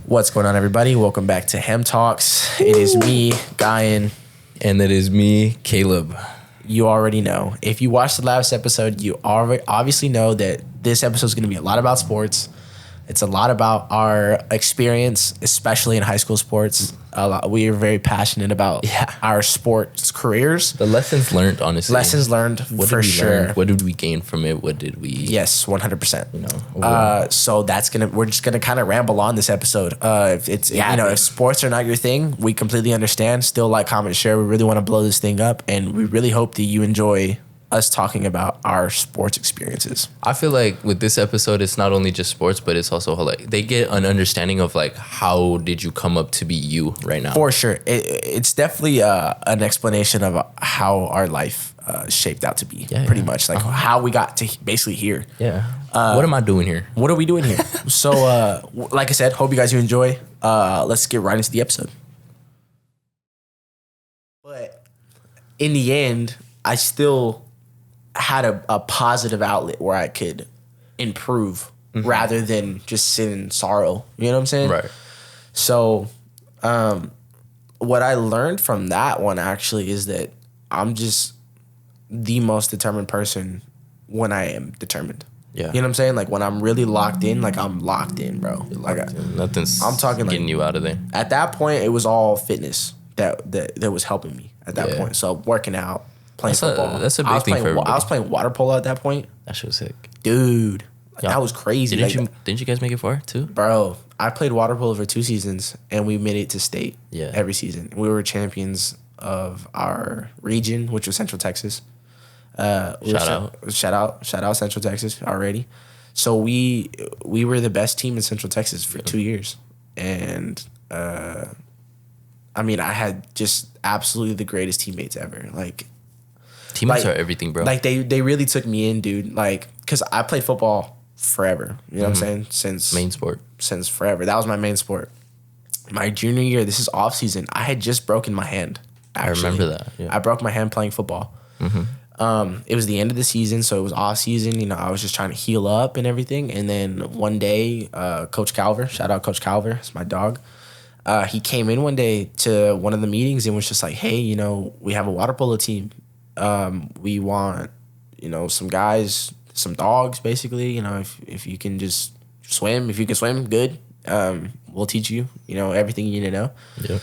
What's going on, everybody? Welcome back to Hem Talks. It is me, Guyan. And it is me, Caleb. You already know. If you watched the last episode, you already obviously know that this episode is going to be a lot about sports. It's a lot about our experience, especially in high school sports. We are very passionate about our sports careers. The lessons learned, honestly. Lessons learned, what for did we sure. learn? What did we gain from it? What did we... Yes, 100%. You know, so we're just gonna kind of ramble on this episode. If sports are not your thing, we completely understand. Still, like, comment, share. We really want to blow this thing up, and we really hope that you enjoy us talking about our sports experiences. I feel like with this episode, it's not only just sports, but it's also how, like, they get an understanding of, like, how did you come up to be you right now? For sure. It's definitely an explanation of how our life shaped out to be, pretty much. Like, how we got to basically here. Yeah. What am I doing here? What are we doing here? So, like I said, hope you guys enjoy. Let's get right into the episode. But in the end, I still had a positive outlet where I could improve rather than just sit in sorrow. You know what I'm saying? Right. So, what I learned from that one actually is that I'm just the most determined person when I am determined. Yeah. You know what I'm saying? Like, when I'm really locked in, like, I'm locked in, bro. Nothing's I'm talking getting like, you out of there. At that point, it was all fitness that was helping me at that point. So, working out, playing football. That's a big thing for everybody. I was playing water polo at that point. That shit was sick. Dude, that was crazy. Didn't you guys make it far too? Bro, I played water polo for 2 seasons, and we made it to state every season. We were champions of our region, which was Central Texas. Shout out Central Texas already. So we were the best team in Central Texas for 2 years. And, I mean, I had just absolutely the greatest teammates ever. Like, teammates are everything, bro. Like, they really took me in, dude. Like, because I played football forever. You know what I'm saying? Since main sport. Since forever. That was my main sport. My junior year, this is off season. I had just broken my hand. Actually. I remember that. Yeah. I broke my hand playing football. It was the end of the season, so it was off season. You know, I was just trying to heal up and everything. And then one day, Coach Calver, shout out Coach Calver, it's my dog. He came in one day to one of the meetings and was just like, "Hey, you know, we have a water polo team. We want, you know, some guys, some dogs, basically. You know, if you can just swim, if you can swim, good. We'll teach you, you know, everything you need to know." Yeah.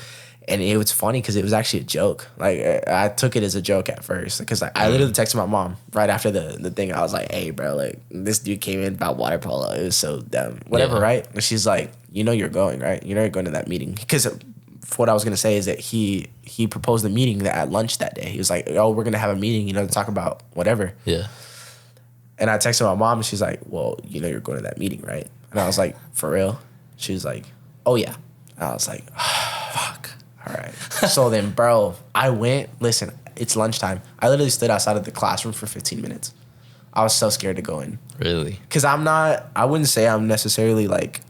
And it was funny because it was actually a joke. Like, I took it as a joke at first because I literally texted my mom right after the thing. I was like, "Hey, bro, like, this dude came in about water polo. It was so dumb. Whatever, right?" And she's like, "You know you're going, right? You know you're going to that meeting." Because what I was going to say is that he proposed a meeting at lunch that day. He was like, "Oh, we're going to have a meeting, you know, to talk about whatever." Yeah. And I texted my mom, and she's like, "Well, you know you're going to that meeting, right?" And I was like, "For real?" She was like, "Oh, yeah." And I was like, fuck. All right. So then, bro, I went. Listen, it's lunchtime. I literally stood outside of the classroom for 15 minutes. I was so scared to go in. Really? Because I wouldn't say I'm necessarily like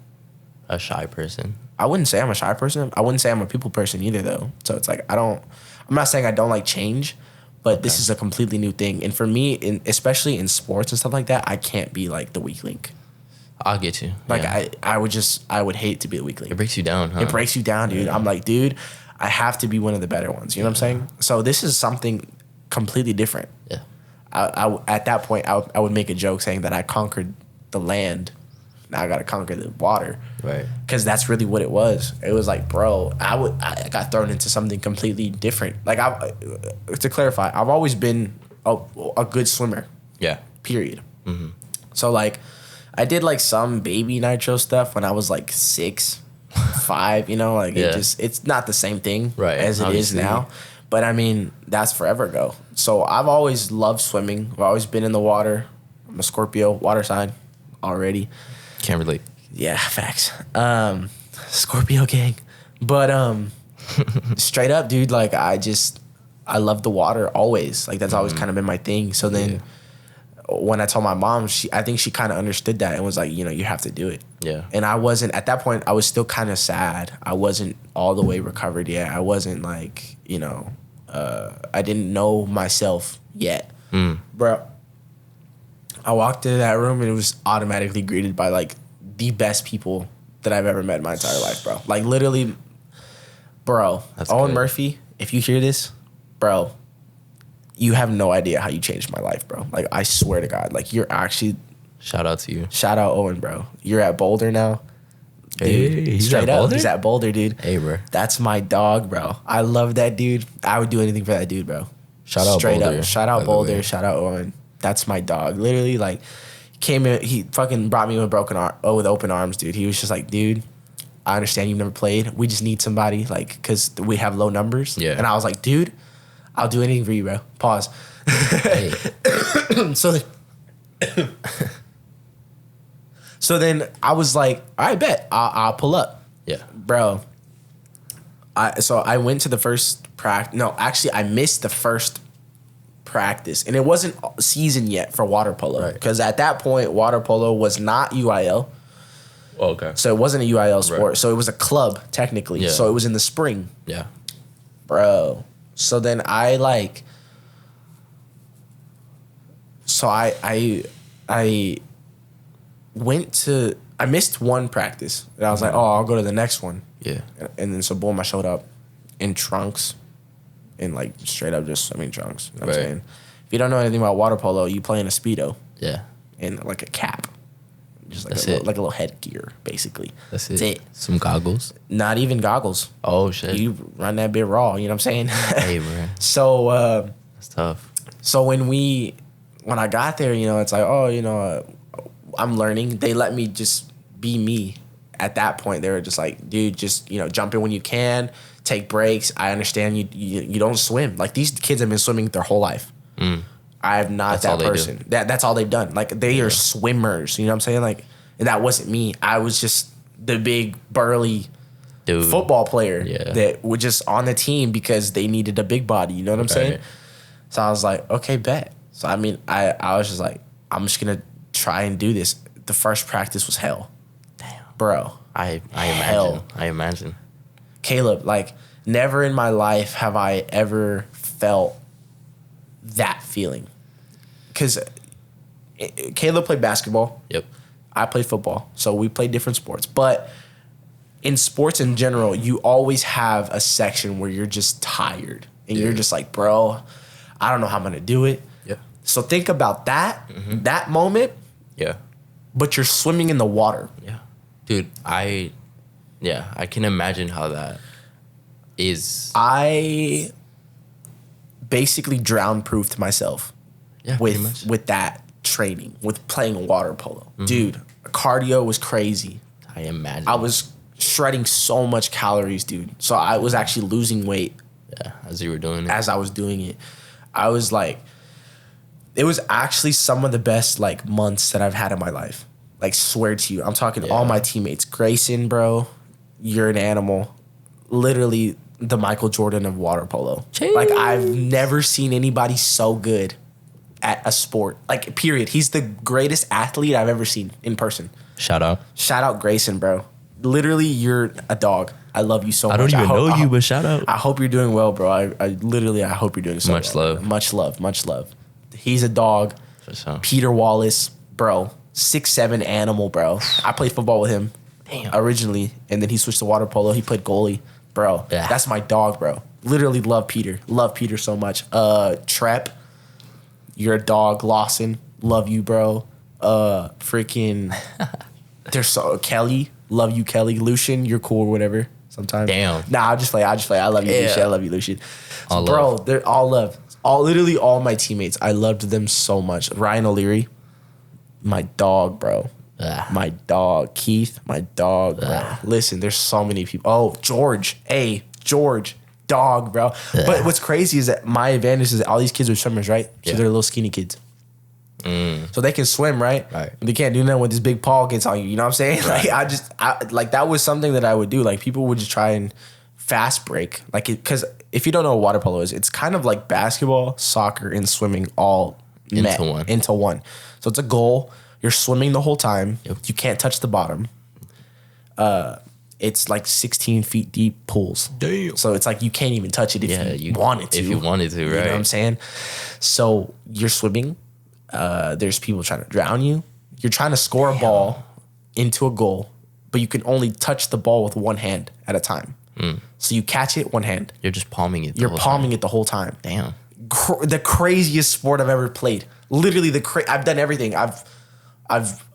a shy person. I wouldn't say I'm a shy person. I wouldn't say I'm a people person either, though. So it's like, I'm not saying I don't like change, but this is a completely new thing. And for me, especially in sports and stuff like that, I can't be like the weak link. I'll get you. Like, I would hate to be the weak link. It breaks you down, huh? It breaks you down, dude. Yeah. I'm like, dude, I have to be one of the better ones. You know what I'm saying? So this is something completely different. Yeah. I at that point, I would make a joke saying that I conquered the land. Now I got to conquer the water. Right. Because that's really what it was. It was like, bro, I got thrown into something completely different. Like, to clarify, I've always been a good swimmer. Yeah. Period. Mm-hmm. So, like, I did, like, some baby nitro stuff when I was, like, 6, 5, you know? Like, it's not the same thing as it is now. But, I mean, that's forever ago. So, I've always loved swimming. I've always been in the water. I'm a Scorpio, water sign already. Can't relate. Yeah, facts. Scorpio gang. But, straight up, dude, like, I love the water always. Like, that's always kind of been my thing. So, then... when I told my mom, I think she kind of understood that and was like, you know, you have to do it. Yeah. And I wasn't, at that point, I was still kind of sad. I wasn't all the way recovered yet. I wasn't like, you know, I didn't know myself yet. Bro, I walked into that room and it was automatically greeted by like the best people that I've ever met in my entire life, bro. Like literally, bro. That's Owen good. Murphy, if you hear this, bro, you have no idea how you changed my life, bro. Like I swear to God, like you're actually. Shout out to you. Shout out Owen, bro. You're at Boulder now. Dude, Hey, he's straight at up, Boulder? he's at Boulder, dude. Hey, bro. That's my dog, bro. I love that dude. I would do anything for that dude, bro. Shout out Straight Boulder, up. Shout by out the Boulder. way. Shout out Owen. That's my dog. Literally, like, came in. He fucking brought me with with open arms, dude. He was just like, dude, I understand you've never played. We just need somebody, like, because we have low numbers. Yeah. And I was like, dude, I'll do anything for you, bro. Pause. Hey. So then I was like, all right, bet. I'll pull up. Yeah. Bro. So I went to the first practice. No, actually, I missed the first practice. And it wasn't season yet for water polo. Right. Because at that point, water polo was not UIL. Oh, okay. So it wasn't a UIL sport. Right. So it was a club, technically. Yeah. So it was in the spring. Yeah. Bro. So then I like... So I went to... I missed one practice. And I was like, oh, I'll go to the next one. Yeah. And then so boom, I showed up in trunks. In like straight up just swimming trunks. You know what I'm Right. saying? If you don't know anything about water polo, you play in a Speedo. Yeah. And like a cap. Just like That's a it. like a little headgear, basically. That's it. That's it. Some goggles. Not even goggles. Oh, shit. You run that bit raw, you know what I'm saying? Hey, bro. So That's tough. so when I got there, you know, it's like, oh, you know, I'm learning. They let me just be me. At that point, they were just like, dude, just, you know, jump in when you can, take breaks. I understand you don't swim. Like, these kids have been swimming their whole life. I am not That's all that they person. That's all they've done. Like, they are swimmers. You know what I'm saying? Like, and that wasn't me. I was just the big, burly Dude. football player Yeah. that was just on the team because they needed a big body. You know what I'm saying? Right. So I was like, okay, bet. So, I mean, I was just like, I'm just going to try and do this. The first practice was hell. Damn. Bro. I Hell. imagine. I imagine. Caleb, like, never in my life have I ever felt that feeling. Because Caleb played basketball. Yep. I played football. So we played different sports. But in sports in general, you always have a section where you're just tired. And you're just like, bro, I don't know how I'm going to do it. Yeah. So think about that, that moment, Yeah. but you're swimming in the water. Yeah. Dude, I can imagine how that is. I basically drown-proofed myself. Yeah, pretty much. with that training, with playing water polo. Dude, cardio was crazy. I imagine. I was shredding so much calories, dude. So I was actually losing weight Yeah, as you were doing it. as I was doing it. I was like, it was actually some of the best like months that I've had in my life. Like, swear to you. I'm talking all my teammates. Grayson, bro, you're an animal. Literally the Michael Jordan of water polo. Jeez. Like, I've never seen anybody so good at a sport. Like, period. He's the greatest athlete I've ever seen in person. Shout out. Shout out Grayson, bro. Literally, you're a dog. I love you so much. I don't even know you, I but shout out. hope you're doing well, bro. I literally, I hope you're doing so Much well. love. Much love. Much love. He's a dog. For sure. Peter Wallace, bro. 6'7" animal, bro. I played football with him originally, and then he switched to water polo. He played goalie, bro. Yeah. That's my dog, bro. Literally love Peter. Love Peter so much. Trep, you're a dog. Lawson, love you, bro. Freaking, there's so Kelly, love you, Kelly. Lucian, you're cool or whatever. Sometimes. Damn. Nah, I just play. I love you, Yeah. Lucian. I love you, Lucian. So, All bro, love. they're all love. Literally all my teammates. I loved them so much. Ryan O'Leary, my dog, bro. Ah. My dog. Keith, my dog, bro. Listen, there's so many people. Oh, George. Hey, George. Dog, bro. But what's crazy is that my advantage is that all these kids are swimmers, right? So Yeah. they're little skinny kids. So they can swim, right? Right. They can't do nothing when this big paw gets on you. You know what I'm saying? Like, that was something that I would do. Like, people would just try and fast break. Like, because if you don't know what water polo is, it's kind of like basketball, soccer, and swimming all met into one. So it's a goal. You're swimming the whole time. Yep. You can't touch the bottom. It's like 16 feet deep pools. Damn. So it's like you can't even touch it if you wanted to. If you wanted to, right? You know what I'm saying? So you're swimming. There's people trying to drown you. You're trying to score a ball into a goal, but you can only touch the ball with one hand at a time. So you catch it one hand. You're just palming it. You're palming it the whole time. Damn. The craziest sport I've ever played. Literally I've done everything. I've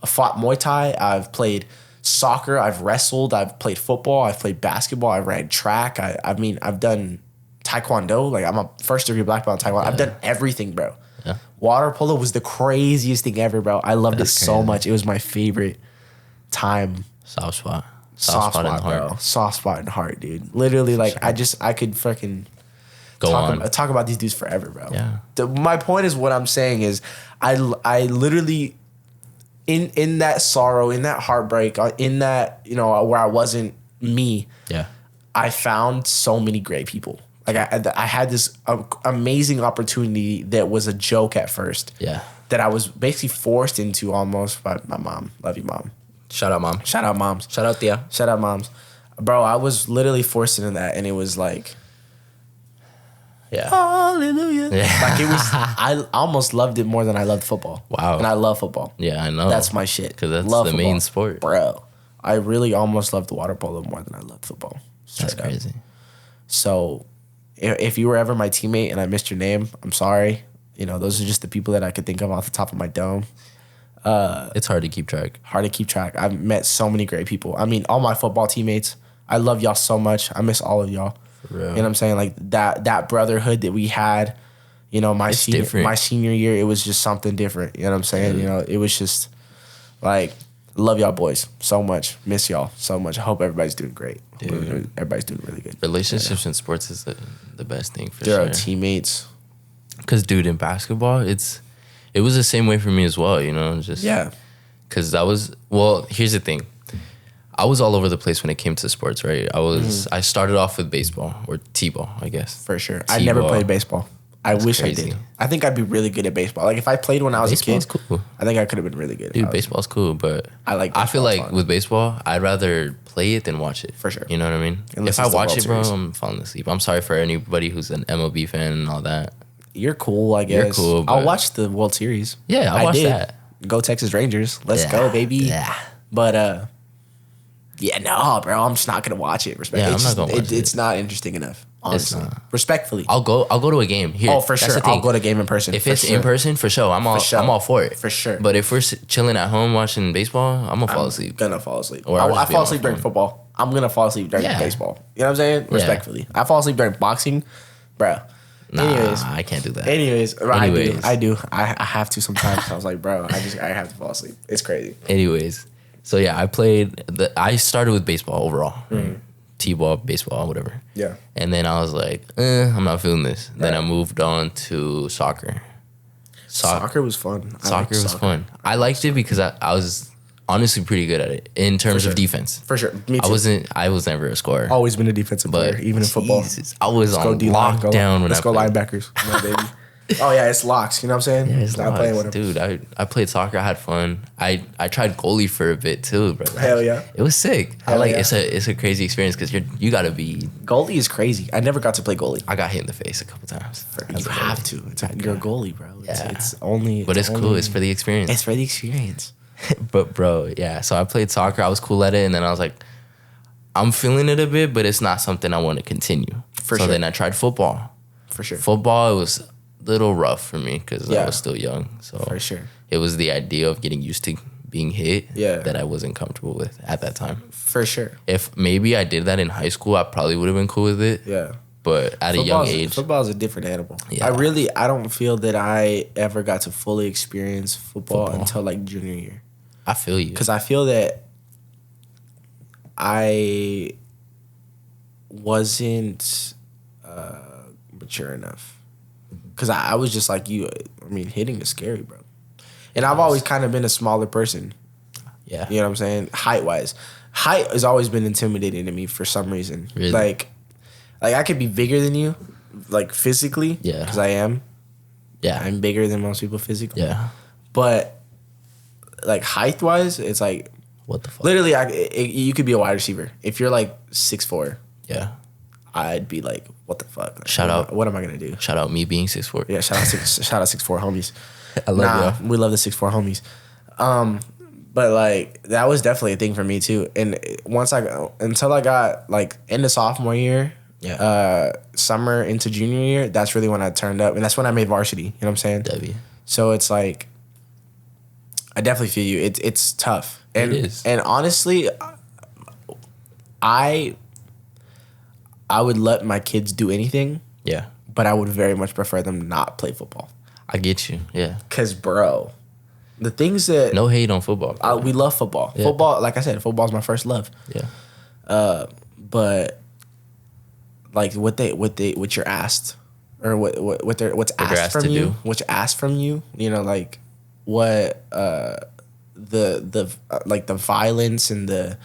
fought Muay Thai. I've played soccer. I've wrestled. I've played football. I've played basketball. I ran track. I've done taekwondo. Like I'm a first degree black belt in taekwondo. I've done everything, bro. Yeah. Water polo was the craziest thing ever, bro. I loved it so much. It was my favorite time. Soft spot. Soft spot in the heart. Bro. Soft spot in the heart, dude. Literally, like I could freaking talk about these dudes forever, bro. Yeah. My point is, what I'm saying is, I literally in that sorrow, in that heartbreak, in that where I wasn't me. Yeah. I found so many great people. Like I had this amazing opportunity that was a joke at first. Yeah. That I was basically forced into almost by my mom. Love you, mom. Shout out, mom. Shout out, moms. Shout out, Tia. Shout out, moms. Bro, I was literally forced into that, and it was like, yeah, hallelujah. Yeah. Like it was. I almost loved it more than I loved football. Wow. And I love football. Yeah, I know. That's my shit. Because that's love the football. main sport, bro. I really almost loved water polo more than I loved football. That's crazy. So, if you were ever my teammate and I missed your name, I'm sorry. Those are just the people that I could think of off the top of my dome. It's hard to keep track. I've met so many great people. I mean, all my football teammates. I love y'all so much. I miss all of y'all. For real. You know what I'm saying? Like that brotherhood that we had. My senior year, it was just something different. You know what I'm saying? It was just like, love y'all boys so much. Miss y'all so much. I hope everybody's doing great. Dude. Everybody's doing really good. Relationships in sports is the best thing for there sure. There are teammates. Because, dude, in basketball, it was the same way for me as well, just because here's the thing. I was all over the place when it came to sports, right? I started off with baseball or T-ball, I guess. For sure. I never played baseball. I wish I did. I think I'd be really good at baseball. Like if I played when I was a kid, cool. I think I could have been really good. Dude, baseball's cool, but I feel like with baseball, I'd rather play it than watch it. For sure. You know what I mean? Unless if I watch it, bro, I'm falling asleep. I'm sorry for anybody who's an MLB fan and all that. You're cool, I guess. You're cool. I'll watch the World Series. Yeah, I'll watch that. Go Texas Rangers. Let's go, baby. Yeah. But no, bro, I'm just not gonna watch it. Yeah, I'm not gonna watch it. It's not interesting enough. Honestly, respectfully, I'll go to a game here. Oh, for sure, I'll go to a game in person. If it's in person, for sure, I'm all for it. For sure. But if we're chilling at home watching baseball, I'm gonna fall asleep. I fall asleep during football. I'm gonna fall asleep during baseball. You know what I'm saying? Respectfully, I fall asleep during boxing, bro. Anyways, I can't do that. Anyways, I do. I have to sometimes. I was like, bro, I have to fall asleep. It's crazy. Anyways, so yeah, I started with baseball overall. Mm-hmm. T-ball, baseball, whatever. Yeah. And then I was like, I'm not feeling this. Right. Then I moved on to soccer. Soccer was fun. Soccer was fun. I liked it because I was honestly pretty good at it in terms of defense. For sure. Me too. I was never a scorer. Always been a defensive player, even in football. I was on lockdown when Let's go linebackers. Come on, baby. Oh yeah, it's locks. You know what I'm saying? Yeah, it's locks. Playing with him. Dude, I played soccer. I had fun. I tried goalie for a bit too, bro. Hell yeah, it was sick. It's a crazy experience because you gotta be. Goalie is crazy. I never got to play goalie. I got hit in the face a couple times. You have to. You're a goalie, bro. It's only. But it's cool. It's for the experience. It's for the experience. But bro, yeah. So I played soccer. I was cool at it, and then I was like, I'm feeling it a bit, but it's not something I want to continue. So then I tried football. For sure. Football, it was little rough for me because I was still young. So for sure, it was the idea of getting used to being hit that I wasn't comfortable with at that time. For sure. If maybe I did that in high school, I probably would have been cool with it. Yeah. But at a young age, football is a different animal. Yeah. I don't feel that I ever got to fully experience football until like junior year. I feel you. Because I feel that I wasn't mature enough. Because I was just like you. I mean, hitting is scary, bro. And I've always kind of been a smaller person. Yeah. You know what I'm saying? Height-wise. Height has always been intimidating to me for some reason. Really? Like I could be bigger than you, like physically. Yeah. Because I am. Yeah. I'm bigger than most people physically. Yeah. But, like, height-wise, it's like... What the fuck? Literally, you could be a wide receiver. If you're, like, 6'4", yeah, I'd be like, what the fuck? Like, shout out. What am I going to do? Shout out me being 6'4". Yeah, shout out 6'4" homies. I love you. We love the 6'4" homies. But like that was definitely a thing for me too. And until I got like into sophomore year, summer into junior year, that's really when I turned up, and that's when I made varsity. You know what I'm saying? W. So it's like, I definitely feel you. It's tough, and it is. And honestly, I would let my kids do anything. Yeah. But I would very much prefer them not play football. I get you. Yeah. Cause bro, the things that no hate on football. We love football. Yeah. Football, like I said, football is my first love. Yeah. But like what you're asked, or what's asked from you, what's asked from you, you know, like what the like the violence and the,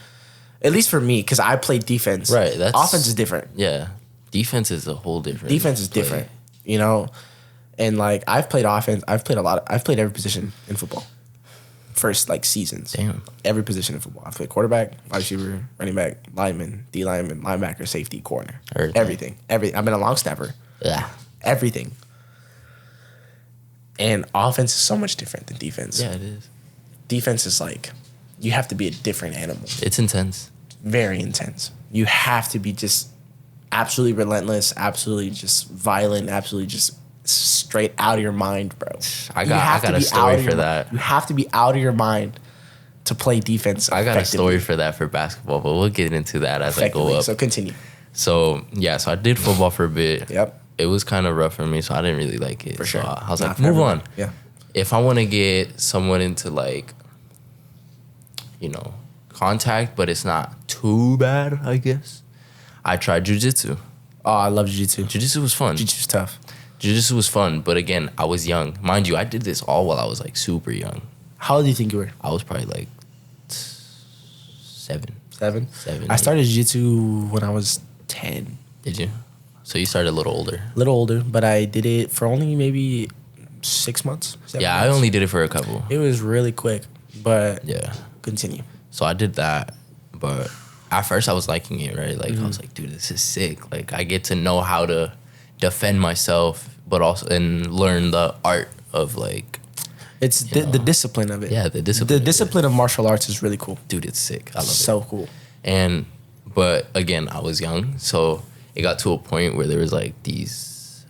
at least for me, because I played defense. Right. That's offense is different. Yeah. Defense is a whole different. Defense is different. You know. And like I've played offense, I've played every position in football. First like seasons. Damn. Every position in football. I've played quarterback, wide receiver, running back, lineman, D lineman, linebacker, safety, corner. Everything. I've been a long snapper. Yeah. Everything. And offense is so much different than defense. Yeah, it is. Defense is like, you have to be a different animal. It's intense. Very intense. You have to be just absolutely relentless, absolutely just violent, absolutely just straight out of your mind, bro. I got a story for that. You have to be out of your mind to play defense. I got a story for that for basketball, but we'll get into that as I go up. So continue. So I did football for a bit. Yep. It was kind of rough for me, so I didn't really like it. For sure. So I was like, move on. Yeah. If I want to get someone into like, you know, contact, but it's not too bad, I guess, I tried jiu-jitsu. Oh, I love jiu-jitsu. Jiu-jitsu was fun. Jiu-jitsu's tough. Jiu-jitsu was fun, but again, I was young. Mind you, I did this all while I was like super young. How old do you think you were? I was probably like 7. 7? 7. I started jiu-jitsu when I was 10. Did you? So you started a little older. A little older, but I did it for only maybe 6 months. 7 Yeah, months. I only did it for a couple. It was really quick, but yeah. Continue. So I did that, but at first I was liking it, right? Like I was like, dude, this is sick. Like I get to know how to defend myself, but also and learn the art of like, it's the discipline of it. Yeah, the discipline. The discipline of martial arts is really cool. Dude, it's sick. I love it. So cool. But again, I was young, so it got to a point where there was like these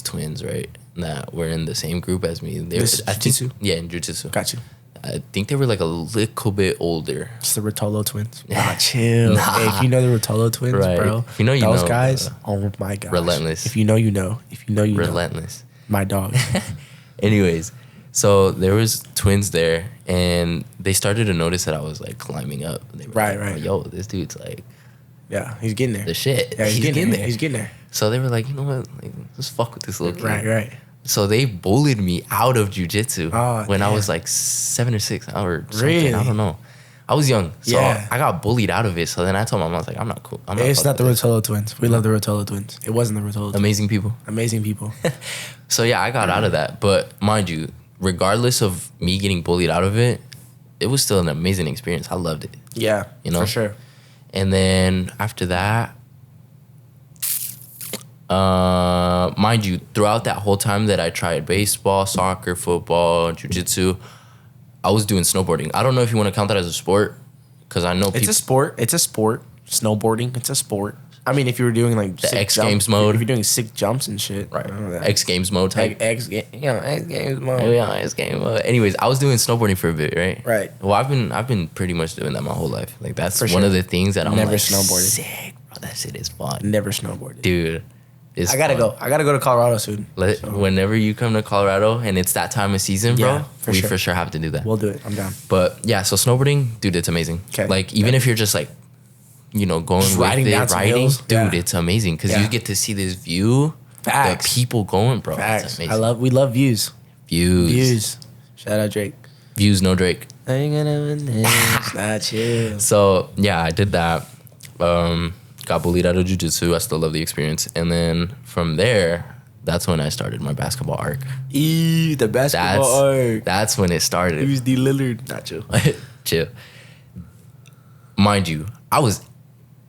twins, right? That were in the same group as me. They were jiu-jitsu? Yeah, in jiu-jitsu. Got you. I think they were like a little bit older. It's the Rotolo twins. Nah, chill. Hey, if you know the Rotolo twins, right, bro. If you know, those guys. Oh my gosh. Relentless. If you know, you know. If you know, you relentless. Know. My dog. Anyways, so there was twins there, and they started to notice that I was like climbing up. They were right. Oh, yo, this dude's like, yeah, he's getting there. The shit. Yeah, he's getting there. He's getting there. So they were like, you know what? Like, let's fuck with this little kid. Right. So they bullied me out of jiu-jitsu when damn. I was like 7 or 6 or something. Really? I don't know. I was young. So yeah. I got bullied out of it. So then I told my mom, I was like, I'm not cool. It's not the Rotolo twins. We love the Rotolo twins. It wasn't the Rotolo twins. Amazing people. Amazing people. So yeah, I got out of that. But mind you, regardless of me getting bullied out of it, it was still an amazing experience. I loved it. Yeah, you know? For sure. And then after that, mind you, throughout that whole time that I tried baseball, soccer, football, jiu-jitsu, I was doing snowboarding. I don't know if you want to count that as a sport, because I know people... It's a sport. Snowboarding, it's a sport. I mean, if you were doing like the X Games mode, if you're doing sick jumps and shit, right? X Games mode type. X Games mode. Yeah, X Games mode. Anyways, I was doing snowboarding for a bit, right? Right. Well, I've been pretty much doing that my whole life. Like that's for one of the things that I'm never like, snowboarded. Sick, bro. That shit is fun. Never snowboarded, dude. I gotta go. I gotta go to Colorado soon. Whenever you come to Colorado and it's that time of season, bro, we for sure have to do that. We'll do it. I'm down. But yeah, so snowboarding, dude, it's amazing. Okay. Like even if you're just like, you know, going just with it, riding, dude, it's amazing because you get to see this view. Facts. The people going, bro. Facts. We love views. Views. Shout out Drake. Views, no Drake. I ain't gonna win this. Not you. So yeah, I did that. Got bullied out of jiu-jitsu. I still love the experience. And then from there, that's when I started my basketball arc. The basketball arc. That's when it started. Who's D. Lillard? Not chill. Chill. Mind you, I was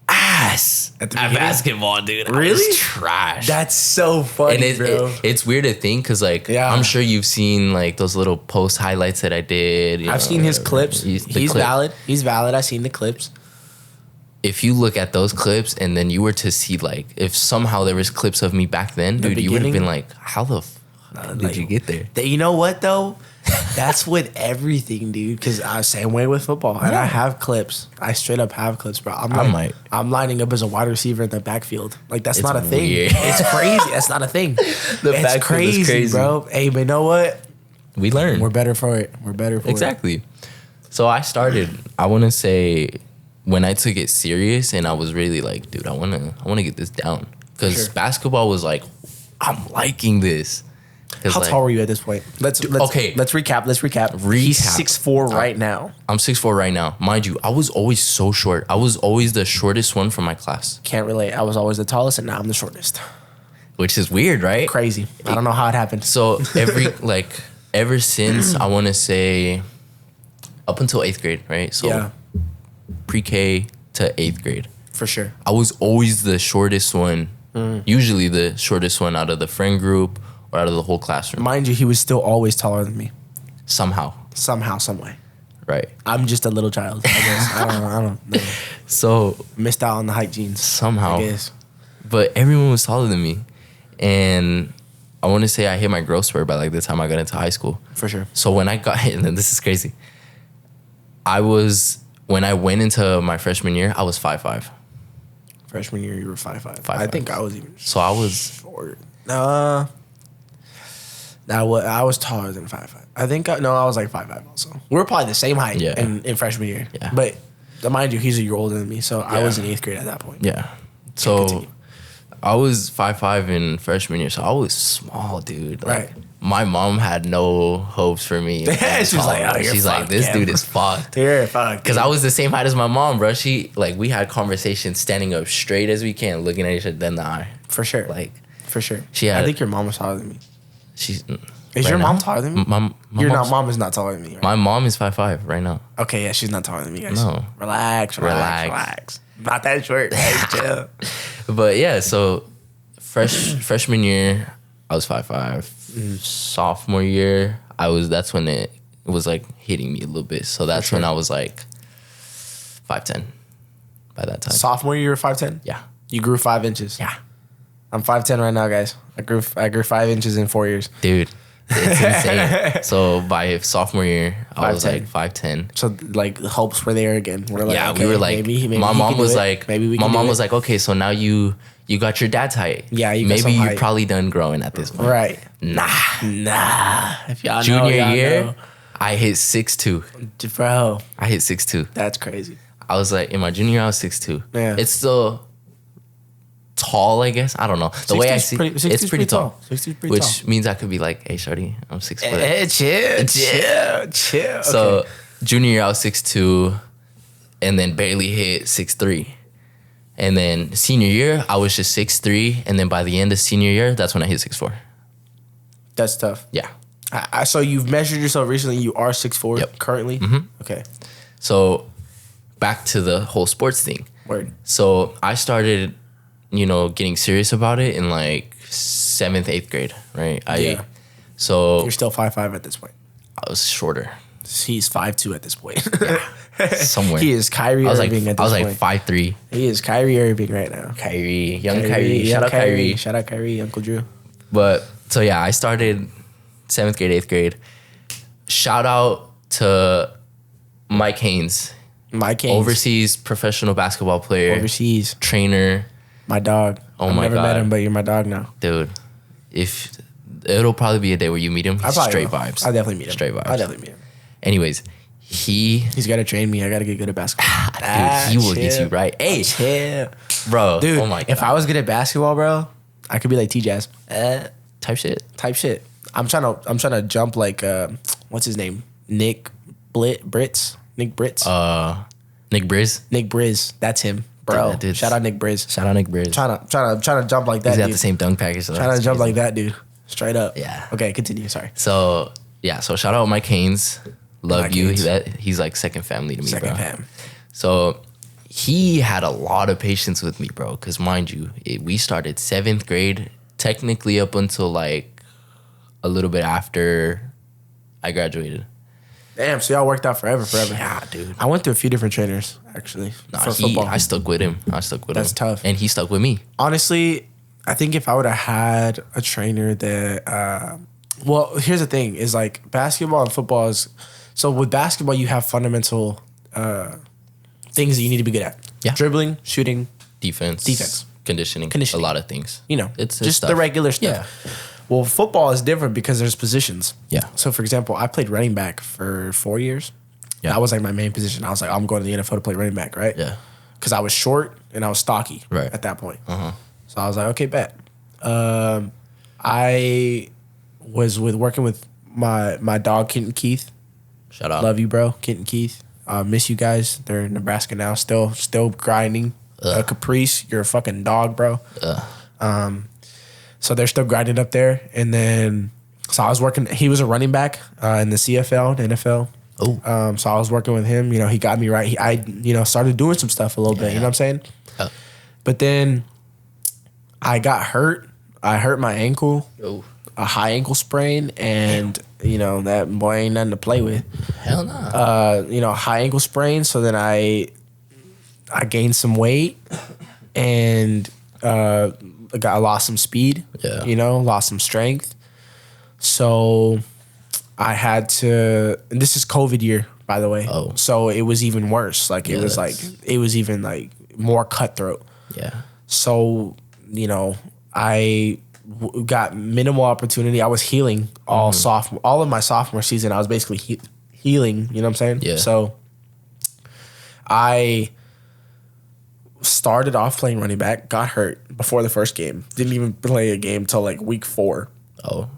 ass Yes. At basketball, dude. Really? I was trash. That's so funny, and bro. It's weird to think because, like, I'm sure you've seen, like, those little post highlights that I did. I've seen his clips. He's valid. He's valid. I've seen the clips. If you look at those clips and then you were to see, like, if somehow there was clips of me back then, dude, you would have been like, how the did you get there? You know what, though? That's with everything, dude. Because same way with football. And I have clips. I straight up have clips, bro. I'm lining up as a wide receiver in the backfield. Like, that's not a thing. Weird. It's crazy. That's not a thing. It's crazy, bro. Hey, but you know what? We learned. We're better for it. Exactly. So I started, I want to say, when I took it serious and I was really like, dude, I want to get this down. Because basketball was like, I'm liking this. How tall were you at this point? Let's recap. He's 6'4" right now. I'm 6'4" right now. Mind you, I was always so short. I was always the shortest one from my class. Can't relate. I was always the tallest and now I'm the shortest. Which is weird, right? Crazy. I don't know how it happened. So ever since, I want to say up until 8th grade, right? So pre-K to 8th grade. For sure. I was always the shortest one, usually the shortest one out of the friend group or out of the whole classroom. Mind you, he was still always taller than me. Somehow, some way. Right. I'm just a little child, I guess. I don't know. So missed out on the height genes. Somehow. I guess. But everyone was taller than me. And I want to say I hit my growth spurt by like the time I got into high school. For sure. So when I got hit, and this is crazy, when I went into my freshman year, I was 5'5". Freshman year, you were 5'5". I think I was even. So I was short. I was taller than 5'5". I think I was like 5'5" also. We were probably the same height in freshman year. Yeah. But mind you, he's a year older than me, so I was in 8th grade at that point. Yeah. So I was 5'5" in freshman year, so I was small, dude. Like, right. My mom had no hopes for me. She's like, oh, she's like, this dude is fucked. You're fucked. Because I was the same height as my mom, bro. We had conversations standing up straight as we can, looking at each other in the eye. For sure. For sure. I think your mom was taller than me. Is your mom taller than me? Your mom is not taller than me. Right? My mom is 5'5" right now. Okay, yeah, she's not taller than me, guys. No. Relax. Not that short. Guys, chill. But yeah, so freshman year, I was 5'5". Sophomore year, that's when it was like hitting me a little bit. So that's when I was like 5'10" by that time. Sophomore year, you were 5'10"? Yeah. You grew 5 inches. Yeah. I'm 5'10" right now, guys. I grew 5 inches in 4 years. Dude, it's insane. So by sophomore year, I was like 5'10". So like the hopes were there again. We're like, we were like, maybe my mom was like, okay, so now you got your dad's height. Yeah, maybe you're probably done growing at this point. Right. Nah. If y'all Junior year, I hit 6'2". Bro. I hit 6'2". That's crazy. I was like, in my junior year, I was 6'2". Yeah. It's still tall, I guess. I don't know. The way I see it, it's pretty tall. 60's pretty which tall. Means I could be like, hey, shorty, I'm 6 foot. Hey, chill. So okay. Junior year, I was 6'2", and then barely hit 6'3". And then senior year, I was just 6'3", and then by the end of senior year, that's when I hit 6'4". That's tough. Yeah. So you've measured yourself recently. You are 6'4" currently? Mm-hmm. Okay. So back to the whole sports thing. Word. So I started, getting serious about it in like 7th, 8th grade, right? So you're still 5'5" at this point. I was shorter. He's 5'2" at this point. Yeah. Somewhere. He is Kyrie Irving at this point. I was like 5'3". He is Kyrie Irving right now. Young Kyrie. Shout out Kyrie. Shout out Kyrie, Uncle Drew. But so yeah, I started 7th grade, 8th grade. Shout out to Mike Haynes. Overseas professional basketball player. Overseas. Trainer. My dog. I've never met him, but you're my dog now. Dude, it'll probably be a day where you meet him. Straight vibes. I'll definitely meet him. Straight vibes. I'll definitely meet him. Anyways, he's got to train me. I got to get good at basketball. Dude, he will get you right. Hey, chill. Bro. Dude, oh my God. If I was good at basketball, bro, I could be like T-Jazz. Type shit. I'm trying to jump like what's his name? Nick Britz. Nick Briz. Nick Briz. That's him, bro. Dude, shout out Nick Briz. Trying to jump like that. He's got dude. the same dunk package. So trying to jump like that, dude. Straight up. Yeah. Okay, continue. Sorry. So shout out Mike Haynes. Love Mike you. Haynes. He's like second family to me, Second bro. fam. So he had a lot of patience with me, bro. Because mind you, we started 7th grade, technically up until like a little bit after I graduated. Damn, so y'all worked out forever. Yeah, dude. I went through a few different trainers, actually, for football. I stuck with him. That's tough. And he stuck with me. Honestly, I think if I would have had a trainer that... well, here's the thing, is like basketball and football is... So with basketball, you have fundamental things that you need to be good at. Yeah. Dribbling, shooting. Defense. Conditioning. A lot of things. You know, it's just stuff. the regular stuff. Yeah. Well, football is different because there's positions. Yeah. So, for example, I played running back for 4 years. Yeah. That was like my main position. I was like, I'm going to the NFL to play running back, right? Yeah. Because I was short and I was stocky right. at that point. Uh-huh. So I was like, okay, bet. I was working with my dog, Kent Keith. Shout out. Love you, bro. Kent and Keith. Miss you guys. They're in Nebraska now. Still grinding. Caprice, you're a fucking dog, bro. So they're still grinding up there. And then, so I was working. He was a running back in the CFL, the NFL. Oh. So I was working with him. You know, he got me right. I started doing some stuff a little bit. You know what I'm saying? But then I got hurt. I hurt my ankle. Oh. A high ankle sprain, and that boy ain't nothing to play with. Hell no. High ankle sprain. So then I gained some weight, and I lost some speed. Yeah. Lost some strength. So I had to. And this is COVID year, by the way. Oh. So it was even worse. Like it was even like more cutthroat. Yeah. So I got minimal opportunity. I was healing all of my sophomore season. I was basically healing. You know what I'm saying? Yeah. So I started off playing running back. Got hurt before the first game. Didn't even play a game till like week 4. Oh.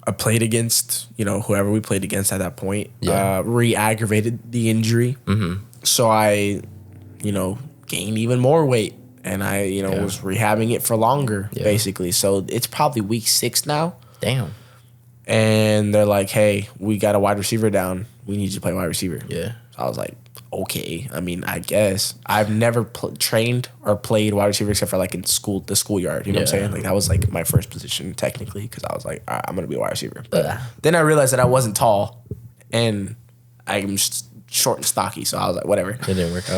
I played against whoever we played against at that point. Yeah. Re-aggravated the injury. Mm-hmm. So I gained even more weight. And I, was rehabbing it for longer, basically. So it's probably week 6 now. Damn. And they're like, hey, we got a wide receiver down. We need you to play wide receiver. Yeah. So I was like, okay. I mean, I guess. I've never trained or played wide receiver except for like in the schoolyard. You know what I'm saying? Like that was like my first position technically because I was like, all right, I'm going to be a wide receiver. But then I realized that I wasn't tall and I'm short and stocky. So I was like, whatever. It didn't work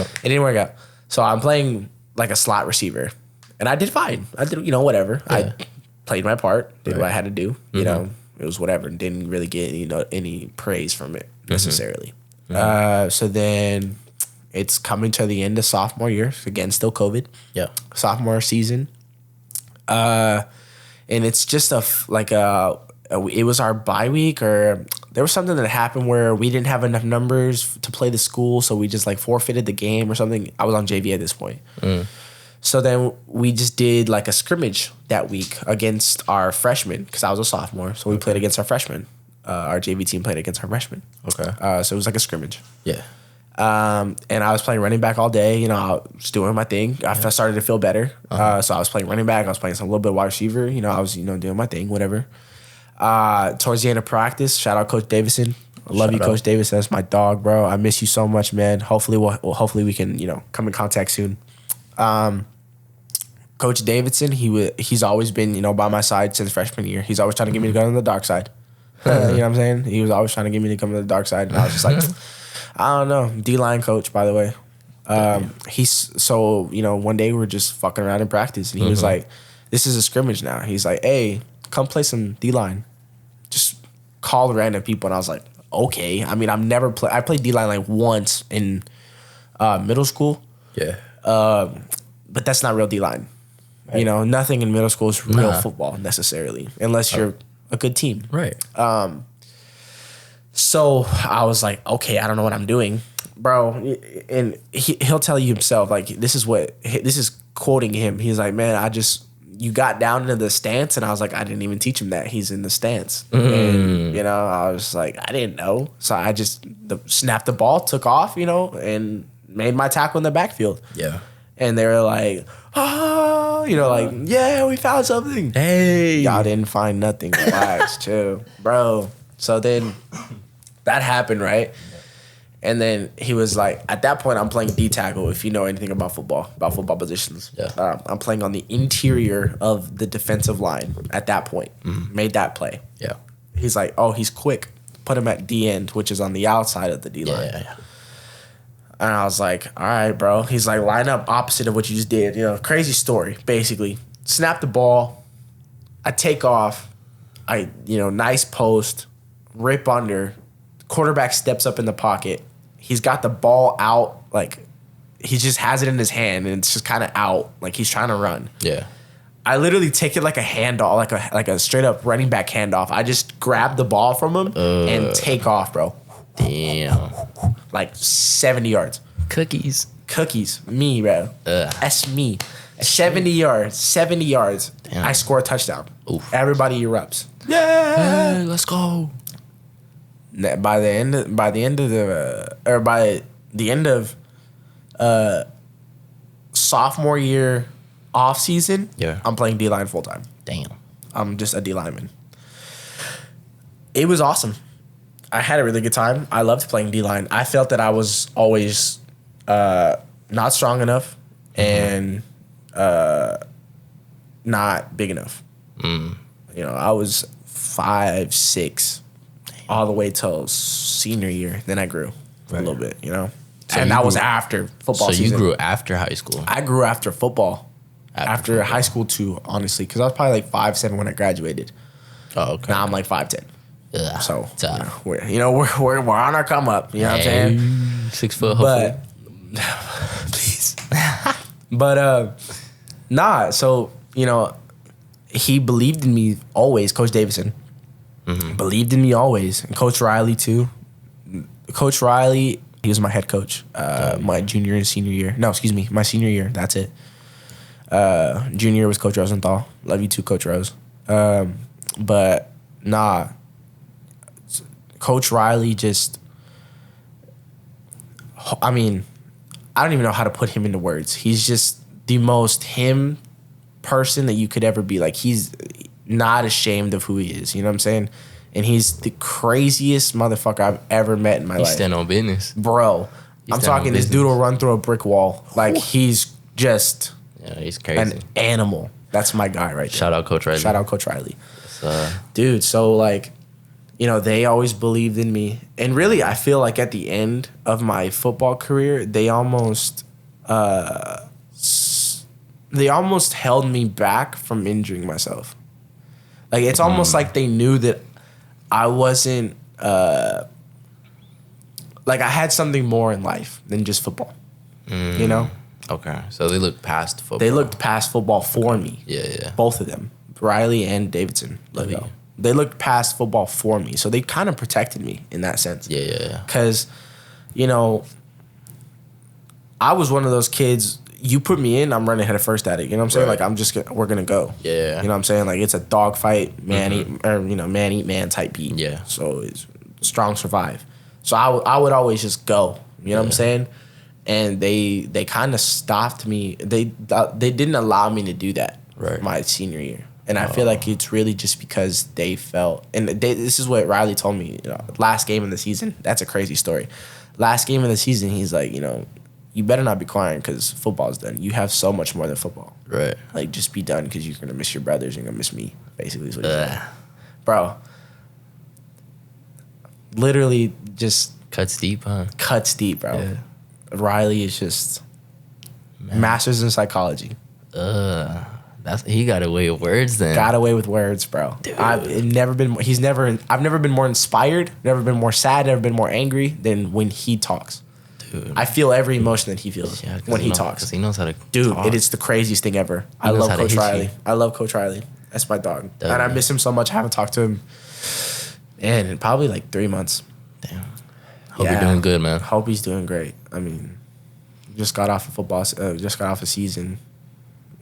out. So I'm playing like a slot receiver. And I did fine. I did, whatever. Yeah. I played my part, did what I had to do. Mm-hmm. It was whatever. Didn't really get any praise from it necessarily. Mm-hmm. So then it's coming to the end of sophomore year. Again, still COVID. Yeah. Sophomore season. And it's just it was our bye week or there was something that happened where we didn't have enough numbers to play the school, so we just like forfeited the game or something. I was on JV at this point. So then we just did like a scrimmage that week against our freshmen because I was a sophomore. So we played against our freshmen. Our JV team played against our freshmen. Okay. So it was like a scrimmage. Yeah. And I was playing running back all day. I was doing my thing. I started to feel better. So I was playing running back. I was playing some little bit of wide receiver. I was doing my thing, whatever. Towards the end of practice, shout out Coach Davison. I love you, Coach Davison. That's my dog, bro. I miss you so much, man. Hopefully we can come in contact soon. Coach Davidson, he's always been by my side since freshman year. He's always trying to get me to go on the dark side. You know what I'm saying? He was always trying to get me to come to the dark side, and I was just like, I don't know. D-line coach, by the way. One day we were just fucking around in practice, and he was like, "This is a scrimmage now." He's like, "Hey, come play some D-line." Just call random people, and I was like, "Okay." I mean, I played D-line like once in middle school. Yeah. But that's not real D-line. Right. Nothing in middle school is real football necessarily, unless you're a good team. Right. So I was like, okay, I don't know what I'm doing, bro. And he'll tell you himself, like, this is quoting him. He's like, man, you got down into the stance. And I was like, I didn't even teach him that. He's in the stance. And, I was like, I didn't know. So I just snapped the ball, took off, and made my tackle in the backfield. Yeah. And they were like, yeah, we found something. Hey. Y'all didn't find nothing. Relax, chill. Bro. So then that happened, right? And then he was like, at that point, I'm playing D tackle. If you know anything about football positions, I'm playing on the interior of the defensive line. At that point, made that play. Yeah. He's like, oh, he's quick. Put him at D end, which is on the outside of the D line. Yeah. And I was like, all right, bro. He's like, line up opposite of what you just did. You know, crazy story. Basically, snap the ball. I take off. Nice post, rip under. Quarterback steps up in the pocket. He's got the ball out, like he just has it in his hand, and it's just kind of out, like he's trying to run. Yeah. I literally take it like a handoff, like a straight up running back handoff. I just grab the ball from him and take off, bro. Damn. Like 70 yards. Cookies. Me, bro. That's me. 70 yards. Damn. I score a touchdown. Oof. Everybody erupts. Yeah. Hey, let's go. By the end of sophomore year off season, I'm playing D-line full time. Damn. I'm just a D lineman. It was awesome. I had a really good time. I loved playing D-line. I felt that I was always not strong enough and not big enough. I was 5'6", all the way till senior year. Then I grew a little bit, So and that was after football season. So you grew after high school? I grew after football. After high school too, honestly, because I was probably like 5'7" when I graduated. Oh, okay. Now I'm like 5'10". Ugh, so we're on our come up. You know what I'm saying? 6 foot, hopefully. But please. But nah. So he believed in me always. Coach Davidson believed in me always, and Coach Riley too. Coach Riley, he was my head coach my junior and senior year. No, excuse me, my senior year. That's it. Junior was Coach Rosenthal. Love you too, Coach Rose. But nah, Coach Riley just, I mean, I don't even know how to put him into words. He's just the most him person that you could ever be. Like, he's not ashamed of who he is. You know what I'm saying? And he's the craziest motherfucker I've ever met in my life. He stand on business. Bro, I'm talking this dude will run through a brick wall. Like, he's just... Yeah, he's crazy. An animal. That's my guy right there. Shout out Coach Riley. Dude, so like, they always believed in me. And really, I feel like at the end of my football career, they almost held me back from injuring myself. Like, it's almost like they knew that I wasn't, like I had something more in life than just football, Okay, so they looked past football. They looked past football for me. Yeah. Both of them, Riley and Davidson. They looked past football for me, so they kind of protected me in that sense. Yeah. Because, I was one of those kids. You put me in, I'm running head first at it. You know what I'm saying? Like, we're gonna go. Yeah. You know what I'm saying? Like, it's a dogfight, man eat man type beat. Yeah. So it's strong survive. So I would always just go. You know what I'm saying? And they kind of stopped me. They didn't allow me to do that my senior year. And I feel like it's really just because they felt, and this is what Riley told me, last game of the season. That's a crazy story. Last game of the season, he's like, you better not be crying because football's done. You have so much more than football. Right. Like, just be done because you're going to miss your brothers. You're going to miss me, basically is what he said. Bro. Literally just. Cuts deep, huh? Cuts deep, bro. Yeah. Riley is just masters in psychology. He got away with words then. Got away with words, bro. Dude. I've never been more inspired, never been more sad, never been more angry than when he talks. Dude. I feel every emotion that he feels when he talks. Because he knows how to talk. It is the craziest thing ever. I love Coach Riley. That's my dog. Dude. And I miss him so much. I haven't talked to him in probably like 3 months. Damn. Hope you're doing good, man. Hope he's doing great. I mean, just got off a season,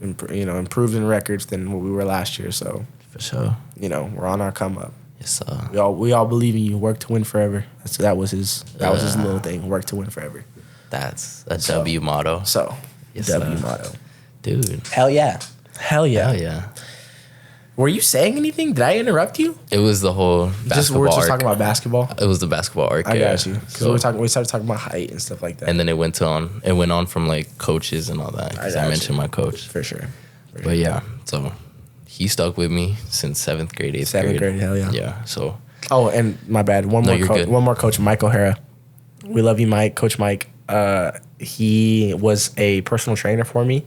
improved in records than what we were last year. So for sure, we're on our come up. Yes, sir. We all believe in you. Work to win forever. That was his little thing. Work to win forever. That's a W motto. So yes, W motto, dude. Hell yeah. Were you saying anything? Did I interrupt you? It was the whole basketball We're just arc. talking about basketball. It was the basketball arc. I got you. Because we started talking about height and stuff like that. And then it went on from like coaches and all that. Because I mentioned my coach. For sure. But yeah, so he stuck with me since 7th grade, 8th grade. 7th grade, hell yeah. Yeah, so. Oh, and my bad. One more coach, Mike O'Hara. We love you, Mike. Coach Mike. He was a personal trainer for me.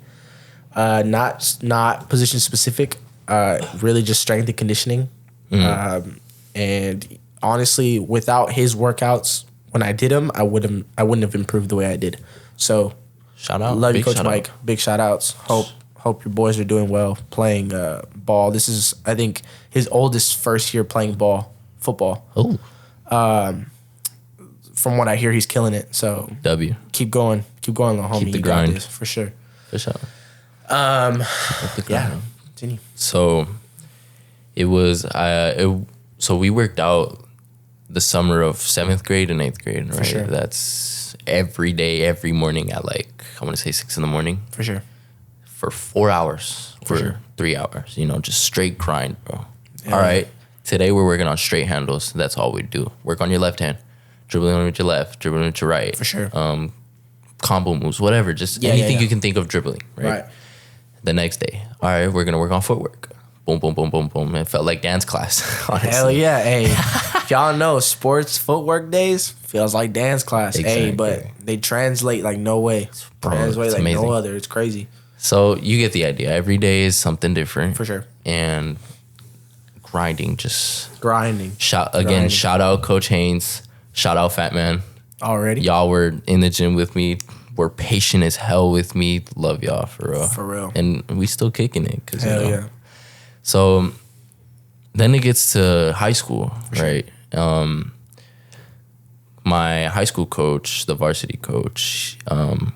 Not position specific. Really just strength and conditioning. And honestly, without his workouts, when I did them, I wouldn't have improved the way I did. So, shout out, love you, Coach Mike. Big shout outs. Hope your boys are doing well playing ball. This is, I think, his oldest first year playing football. Oh. From what I hear, he's killing it. So W. Keep going, little homie. Keep the you grind. got this, for sure. For sure. Yeah. Continue. So it was so we worked out the summer of 7th grade and 8th grade, right? For sure. That's every day, every morning at like, I want to say 6 a.m. For sure. For 4 hours. For sure. 3 hours, just straight grind, bro. Yeah. All right. Today we're working on straight handles. That's all we do. Work on your left hand. Dribbling with your left, dribbling with your right. For sure. Combo moves, whatever. Just anything you can think of dribbling, right? The next day, all right, we're going to work on footwork. Boom, boom, boom, boom, boom. It felt like dance class, honestly. Hell yeah. Hey, if y'all know, sports footwork days feels like dance class. Exactly. Hey, but they translate like no way. Translate like amazing. No other. It's crazy. So you get the idea. Every day is something different. For sure. And grinding. Shout out Coach Haynes. Shout out Fat Man. Already? Y'all were in the gym with me. Were patient as hell with me. Love y'all, for real. For real. And we still kicking it. Hell yeah. So then it gets to high school, right? My high school coach, the varsity coach,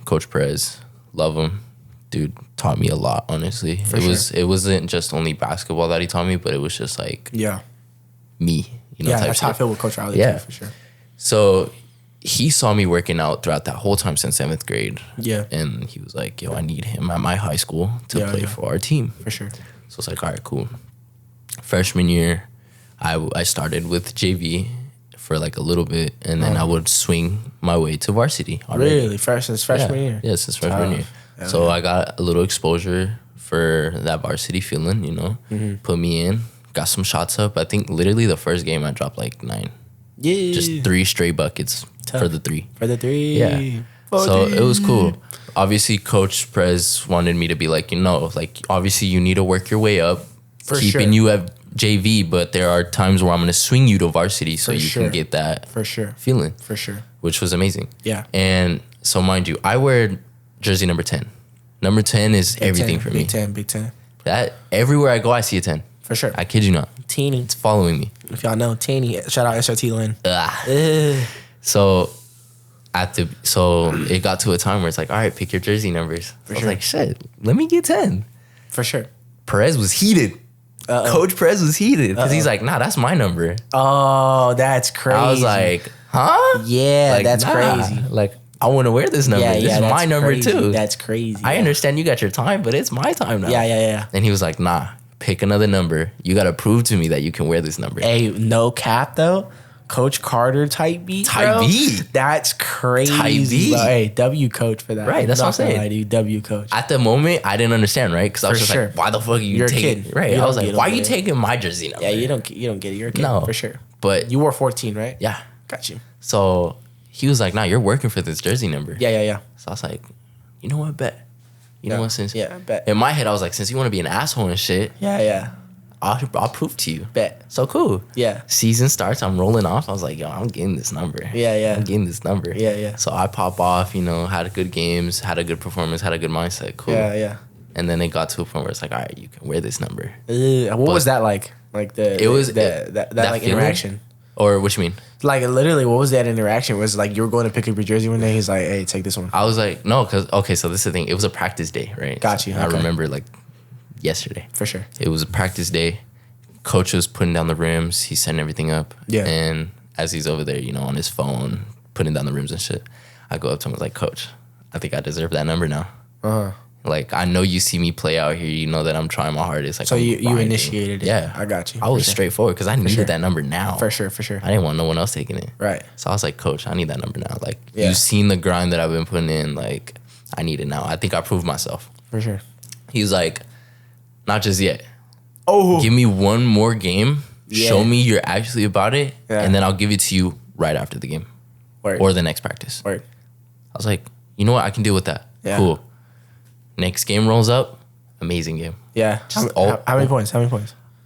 Coach Perez, love him. Dude taught me a lot, honestly. It wasn't just only basketball that he taught me, but it was just like me. That's how I feel with Coach Riley too, for sure. So he saw me working out throughout that whole time since 7th grade. Yeah. And he was like, yo, I need him at my high school to play for our team. For sure. So it's like, all right, cool. Freshman year, I started with JV for like a little bit, and then I would swing my way to varsity already. Really? Since freshman year? Yeah, since freshman year. So I got a little exposure for that varsity feeling, Put me in, got some shots up. I think literally the first game I dropped like 9. Yeah. Just 3 straight buckets for the 3. Yeah. 14. So it was cool. Obviously, Coach Prez wanted me to be like, obviously you need to work your way up. Keeping you at JV, but there are times where I'm going to swing you to varsity so you can get that feeling. For sure. Which was amazing. Yeah. And so mind you, I wear jersey number 10. Number 10 is everything for me. Big 10. That everywhere I go, I see a 10. For sure. I kid you not. Teeny. It's following me. If y'all know, Teeny. Shout out SRT Lynn. So it got to a time where it's like, all right, pick your jersey numbers. I was like, shit, let me get 10. For sure. Perez was heated. Coach Perez was heated because he's like, nah, that's my number. Oh, that's crazy. I was like, huh? Yeah, that's crazy. Like, I want to wear this number. This is my number too. That's crazy. I understand you got your time, but it's my time now. Yeah. And he was like, nah, pick another number. You got to prove to me that you can wear this number. Hey, no cap though. Coach Carter type beat. Type B. That's crazy. Type B. Hey, W coach for that. Right, that's what I'm saying. I do W coach. At the moment, I didn't understand, right? Because I was just like, why the fuck are you taking it? Right. I was like, why are you taking my jersey number? Yeah, you don't get it. You're a kid. No. For sure. But you wore 14, right? Yeah. Got you. So he was like, nah, you're working for this jersey number. Yeah. So I was like, you know what, bet. You know what, bet. In my head, I was like, since you want to be an asshole and shit. Yeah. I'll prove to you. Bet. So cool. Yeah. Season starts. I'm rolling off. I was like, yo, I'm getting this number. Yeah. I'm getting this number. Yeah. So I pop off, had good games, had a good performance, had a good mindset. Cool. Yeah. And then it got to a point where it's like, all right, you can wear this number. What was that like? Like that like feeling? interaction? Or what you mean? Like literally, what was that interaction? Was it like you were going to pick up your jersey one day? He's like, hey, take this one. I was like, no, so this is the thing. It was a practice day, right? Got you. I remember like yesterday. For sure. It was a practice day. Coach was putting down the rims. He's setting everything up. Yeah. And as he's over there, on his phone, putting down the rims and shit, I go up to him and was like, Coach, I think I deserve that number now. Like, I know you see me play out here. You know that I'm trying my hardest. Like, so you initiated it. Yeah. I got you. I was straightforward because I needed that number now. For sure. I didn't want no one else taking it. Right. So I was like, Coach, I need that number now. Like, you've seen the grind that I've been putting in. Like, I need it now. I think I proved myself. For sure. He's like, not just yet. Oh. Give me one more game. Yeah. Show me you're actually about it. Yeah. And then I'll give it to you right after the game. Word. Or the next practice. Word. I was like, you know what? I can deal with that. Yeah. Cool. Next game rolls up. Amazing game. Yeah. How many points?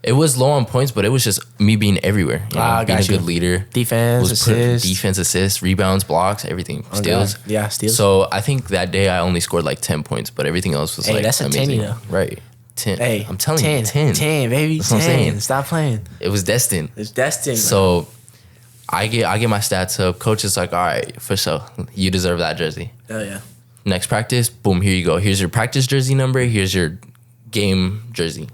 It was low on points, but it was just me being everywhere. You know, being a good leader. Defense, assists, rebounds, blocks, everything. Steals. God. Yeah, steals. So I think that day I only scored like 10 points, but everything else was like that's amazing. A 10, right. 10. Hey, I'm telling you, 10. 10, baby. That's 10. What I'm saying. Stop playing. It was destined. It's destined. So I get my stats up. Coach is like, all right, for sure. You deserve that jersey. Oh, yeah. Next practice, boom, here you go. Here's your practice jersey number. Here's your game jersey.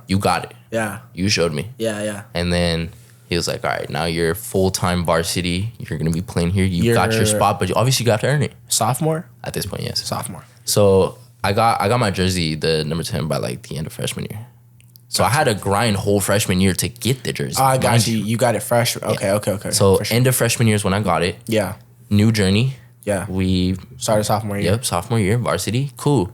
You got it. Yeah. You showed me. Yeah. And then he was like, all right, now you're full-time varsity. You're going to be playing here. You got your spot, but you obviously got to earn it. Sophomore? At this point, yes. Sophomore. So I got my jersey, the number 10, by like the end of freshman year. So I had to grind whole freshman year to get the jersey. I got you. You got it fresh. Okay, yeah. okay. So end of freshman year is when I got it. Yeah. New journey. Yeah. We started sophomore year. Yep, sophomore year, varsity. Cool.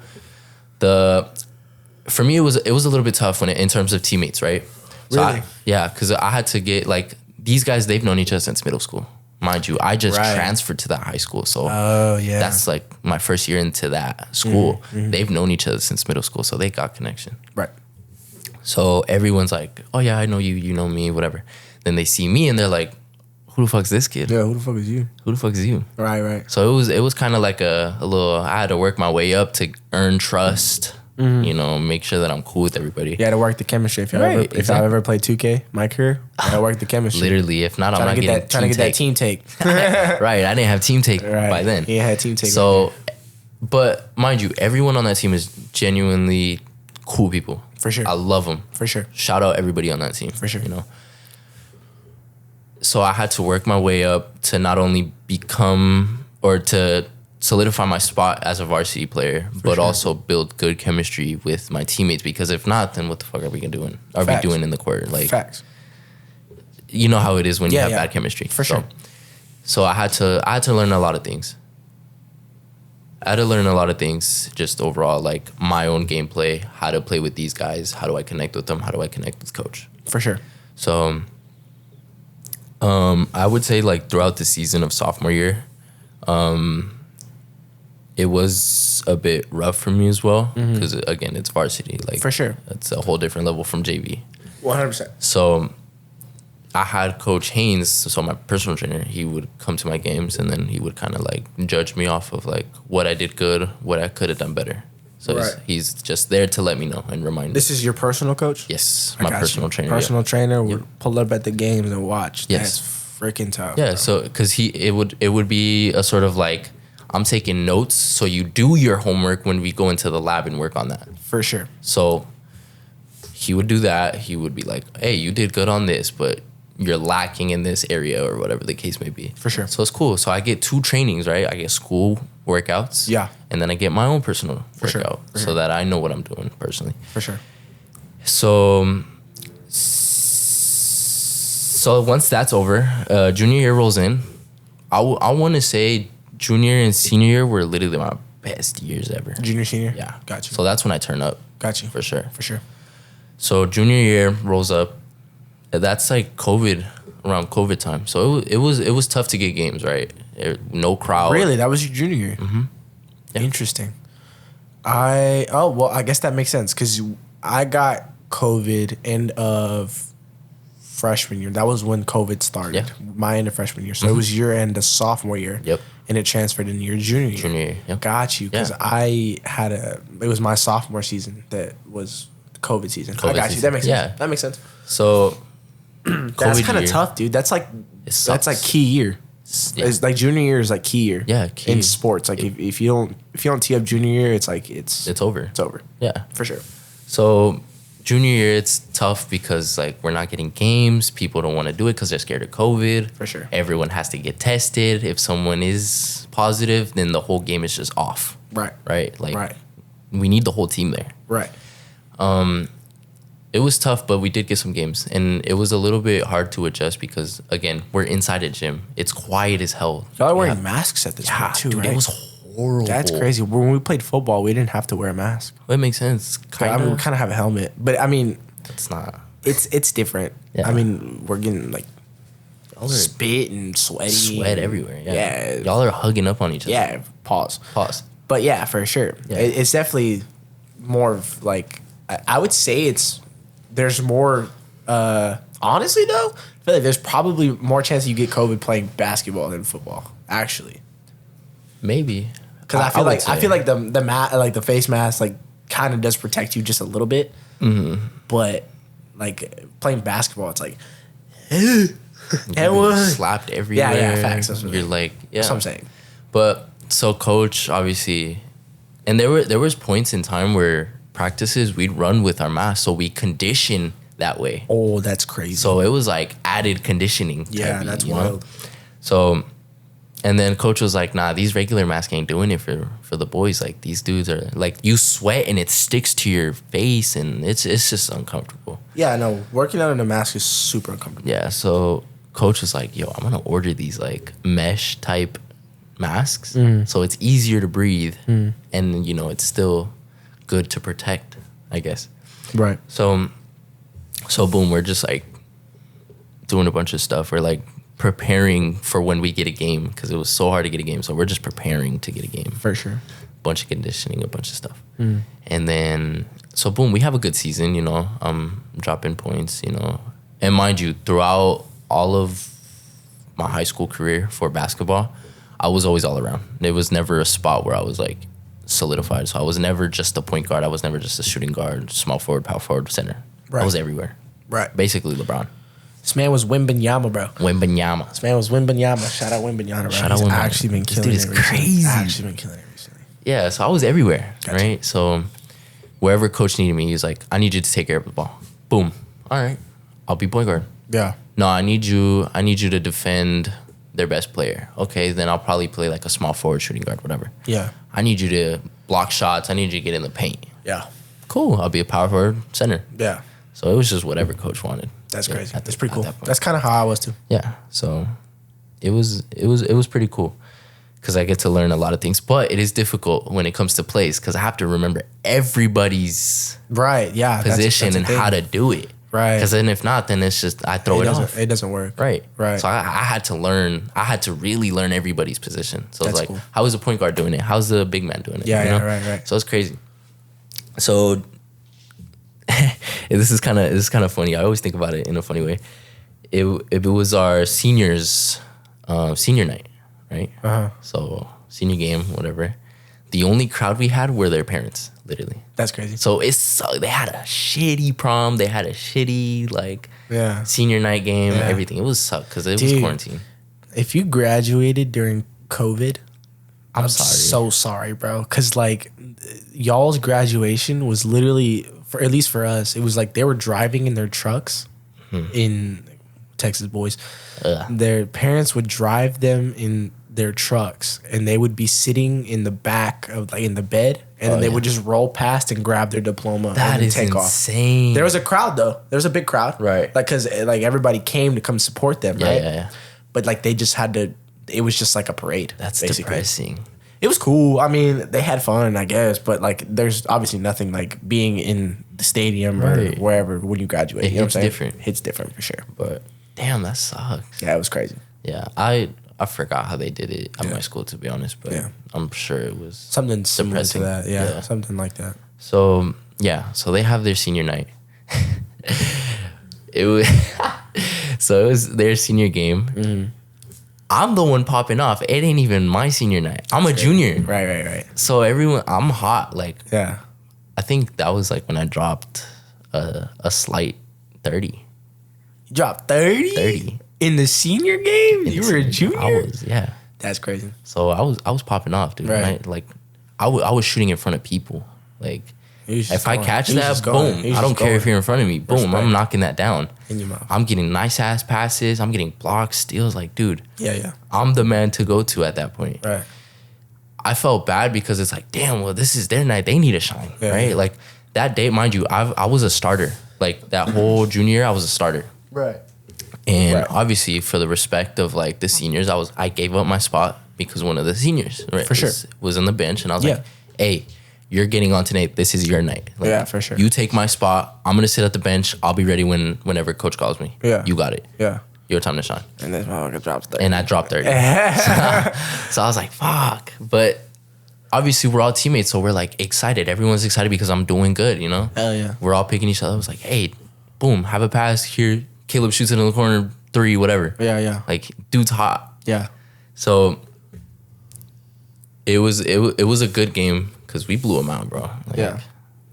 For me, it was a little bit tough in terms of teammates, right? So really? Because I had to get, like, these guys, they've known each other since middle school. Mind you, I just transferred to that high school. So that's like my first year into that school. Mm-hmm. They've known each other since middle school, so they got connection. Right. So everyone's like, oh yeah, I know you, you know me, whatever. Then they see me and they're like, who the fuck's this kid? Yeah, who the fuck is you? Who the fuck is you? Right. So it was kind of like a little, I had to work my way up to earn trust, you know, make sure that I'm cool with everybody. You had to work the chemistry. If I ever played 2K, my career, I had to work the chemistry. Literally, if not, I'm not getting trying to get that team take. Right, I didn't have team take by then. He had team take. So, but mind you, everyone on that team is genuinely cool people. For sure. I love them. For sure. Shout out everybody on that team. For sure. You know. So I had to work my way up to not only become or to solidify my spot as a varsity player, but also build good chemistry with my teammates. Because if not, then what the fuck are we doing? Are we doing in the court? Like, facts. You know how it is when you have bad chemistry. For sure. So I had to learn a lot of things. I had to learn a lot of things just overall, like my own gameplay, how to play with these guys, how do I connect with them, how do I connect with coach. For sure. So I would say like throughout the season of sophomore year, it was a bit rough for me as well because again, it's varsity. Like, for sure. It's a whole different level from JV. 100%. So I had Coach Haynes, so my personal trainer, he would come to my games and then he would kind of like judge me off of like what I did good, what I could have done better. So he's just there to let me know and remind me. This is your personal coach? Yes, my personal trainer. Personal trainer would pull up at the games and watch. Yes. That's freaking tough. Yeah, bro. so because it would be a sort of like, I'm taking notes, so you do your homework when we go into the lab and work on that. For sure. So he would do that. He would be like, hey, you did good on this, but you're lacking in this area or whatever the case may be. For sure. So it's cool. So I get 2 trainings, right? I get school workouts. Yeah. And then I get my own personal workout sure. so that I know what I'm doing personally. For sure. So once that's over, junior year rolls in. I want to say junior and senior year were literally my best years ever. Junior, senior? Yeah. Got you. So that's when I turn up. Got you. For sure. For sure. So junior year rolls up. That's like around COVID time. So it was tough to get games, right? No crowd. Really? That was your junior year? Mm-hmm. Yeah. Interesting. I guess that makes sense because I got COVID end of freshman year. That was when COVID started. Yeah. My end of freshman year. So it was your end of sophomore year. Yep. And it transferred into your junior year. Junior year. Yep. Got you. Because it was my sophomore season that was COVID season. I got you. That makes sense. Yeah. That makes sense. So that's kind of tough, dude. That's like key year. Yeah. It's like junior year is like key year. Yeah, in sports. Like if you don't tee up junior year, it's like it's over. It's over. Yeah, for sure. So junior year, it's tough because like we're not getting games. People don't want to do it because they're scared of COVID. For sure. Everyone has to get tested. If someone is positive, then the whole game is just off. Right. Right. Like right. we need the whole team there. Right. It was tough, but we did get some games, and it was a little bit hard to adjust because, again, we're inside a gym. It's quiet as hell. Y'all are wearing masks at this point too, dude, right? It was horrible. That's crazy. When we played football, we didn't have to wear a mask. Well, it makes sense. I mean, we kind of have a helmet, but I mean, it's not. It's different. Yeah. I mean, we're getting like spit and sweat everywhere. Yeah. Y'all are hugging up on each other. Yeah. Pause. But yeah, for sure. Yeah. It's definitely more of like, I would say there's more, honestly though, I feel like there's probably more chance you get COVID playing basketball than football, actually. Maybe. Because I feel like the face mask like kind of does protect you just a little bit. Mm-hmm. But like playing basketball, it's like, everyone slapped everywhere. Yeah, facts. You're like, That's what I'm saying. But so coach, obviously, and there was points in time where practices we'd run with our mask, so we condition that way. Oh, that's crazy. So it was like added conditioning. Yeah, that's wild. So, and then coach was like, nah, these regular masks ain't doing it for the boys. Like these dudes are like, you sweat and it sticks to your face and it's just uncomfortable. Yeah, no, working out in a mask is super uncomfortable. Yeah, so coach was like, yo, I'm gonna order these like mesh type masks, so it's easier to breathe, and you know it's still good to protect, I guess. Right. So boom, we're just like doing a bunch of stuff. We're like preparing for when we get a game because it was so hard to get a game. So we're just preparing to get a game. For sure. Bunch of conditioning, a bunch of stuff. And then, so boom, we have a good season, you know. Dropping points, you know. And mind you, throughout all of my high school career for basketball, I was always all around. There was never a spot where I was like solidified. So I was never just a point guard. I was never just a shooting guard, small forward, power forward, center. Right. I was everywhere. Right. Basically LeBron. This man was Wembanyama, bro. Wembanyama. This man was Wembanyama. Shout out Wembanyama, bro. Shout out Wembanyama. Actually been killing this dude is crazy. Recently. Actually been killing it recently. Yeah, so I was everywhere, Gotcha. right? So wherever coach needed me, he was like, I need you to take care of the ball. Boom. All right. I'll be point guard. Yeah. No, I need you to defend their best player. Okay, then I'll probably play like a small forward, shooting guard, whatever. Yeah. I need you to block shots. I need you to get in the paint. Yeah. Cool. I'll be a power forward, center. Yeah. So it was just whatever coach wanted. That's crazy. That's pretty cool. That's kind of how I was too. Yeah. So it was pretty cool because I get to learn a lot of things. But it is difficult when it comes to plays because I have to remember everybody's position and how to do it. Right. Because then if not, then it's just I throw it off. It doesn't work. Right. Right. So I had to learn. I had to really learn everybody's position. So it's like, cool. how is the point guard doing it? How's the big man doing it? Yeah. You know? Right. So it's crazy. So this is kind of funny. I always think about it in a funny way. It was our seniors, senior night, right? So senior game, whatever. The only crowd we had were their parents, literally. That's crazy. So they had a shitty prom. They had a shitty senior night game. Yeah. Everything. It was suck because it was quarantine. If you graduated during COVID, I'm sorry. so sorry, bro. Because like y'all's graduation was literally, for at least for us, it was like they were driving in their trucks in Texas boys. Their parents would drive them in their trucks and they would be sitting in the back of like in the bed and then they would just roll past and grab their diploma and then take insane. off. There was a crowd though. There was a big crowd. Right. Like cause like everybody came to come support them, right? Yeah. But like they just had to, it was just like a parade. That's basically depressing. It was cool. I mean, they had fun, I guess, but like there's obviously nothing like being in the stadium or wherever when you graduate. You know what I'm saying? Different. It's different for sure. But damn, that sucks. Yeah, it was crazy. Yeah. I forgot how they did it at my school, to be honest, but I'm sure it was something similar depressing. to that. Yeah, something like that. So so they have their senior night. It was their senior game. I'm the one popping off. It ain't even my senior night. I'm a junior. Right. So I'm hot. Like Yeah. I think that was like when I dropped a slight 30. You dropped 30? 30. In the senior game? You were a junior? I was, yeah. That's crazy. So I was popping off, dude. Right. Like I was shooting in front of people. Like if I catch that, boom. I don't care if you're in front of me. Boom, Respect. I'm knocking that down. In your mouth. I'm getting nice ass passes. I'm getting blocks, steals. Like, dude. Yeah. I'm the man to go to at that point. Right. I felt bad because it's like, damn, well, this is their night. They need to shine, right? Like that day, mind you, I was a starter. Like that whole junior year, I was a starter. Right. And obviously, for the respect of like the seniors, I gave up my spot because one of the seniors, right, for sure, was on the bench, and I was like, hey, you're getting on tonight. This is your night. Like, for sure. You take my spot. I'm gonna sit at the bench. I'll be ready whenever coach calls me. Yeah. You got it. Yeah. Your time to shine. And this motherfucker drops 30. And I dropped 30. So I was like, fuck. But obviously we're all teammates, so we're like excited. Everyone's excited because I'm doing good, you know? Hell yeah. We're all picking each other. I was like, hey, boom, have a pass here. Caleb shoots it in the corner, 3, whatever. Yeah. Like, dude's hot. Yeah. So it was a good game because we blew them out, bro. Like,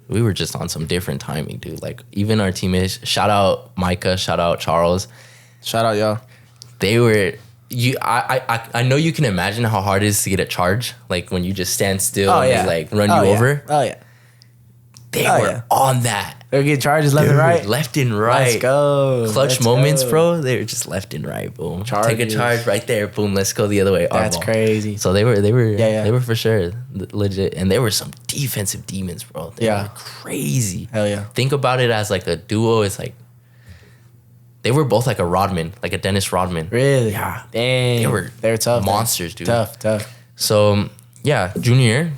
we were just on some different timing, dude. Like, even our teammates, shout out Micah, shout out Charles. Shout out, y'all. They were I know you can imagine how hard it is to get a charge, like when you just stand still and they like run you over. Oh yeah. They were on that. They were getting charges left and right. Left and right. Let's go. Clutch moments, bro. They were just left and right. Boom. Charges. Take a charge right there. Boom. Let's go the other way. That's crazy. So they were for sure legit, and there were some defensive demons, bro. They were crazy. Hell yeah. Think about it as like a duo. It's like they were both like a Rodman, like a Dennis Rodman. Really? Yeah. Dang. They were tough. Monsters, dude. Tough. So yeah, junior year,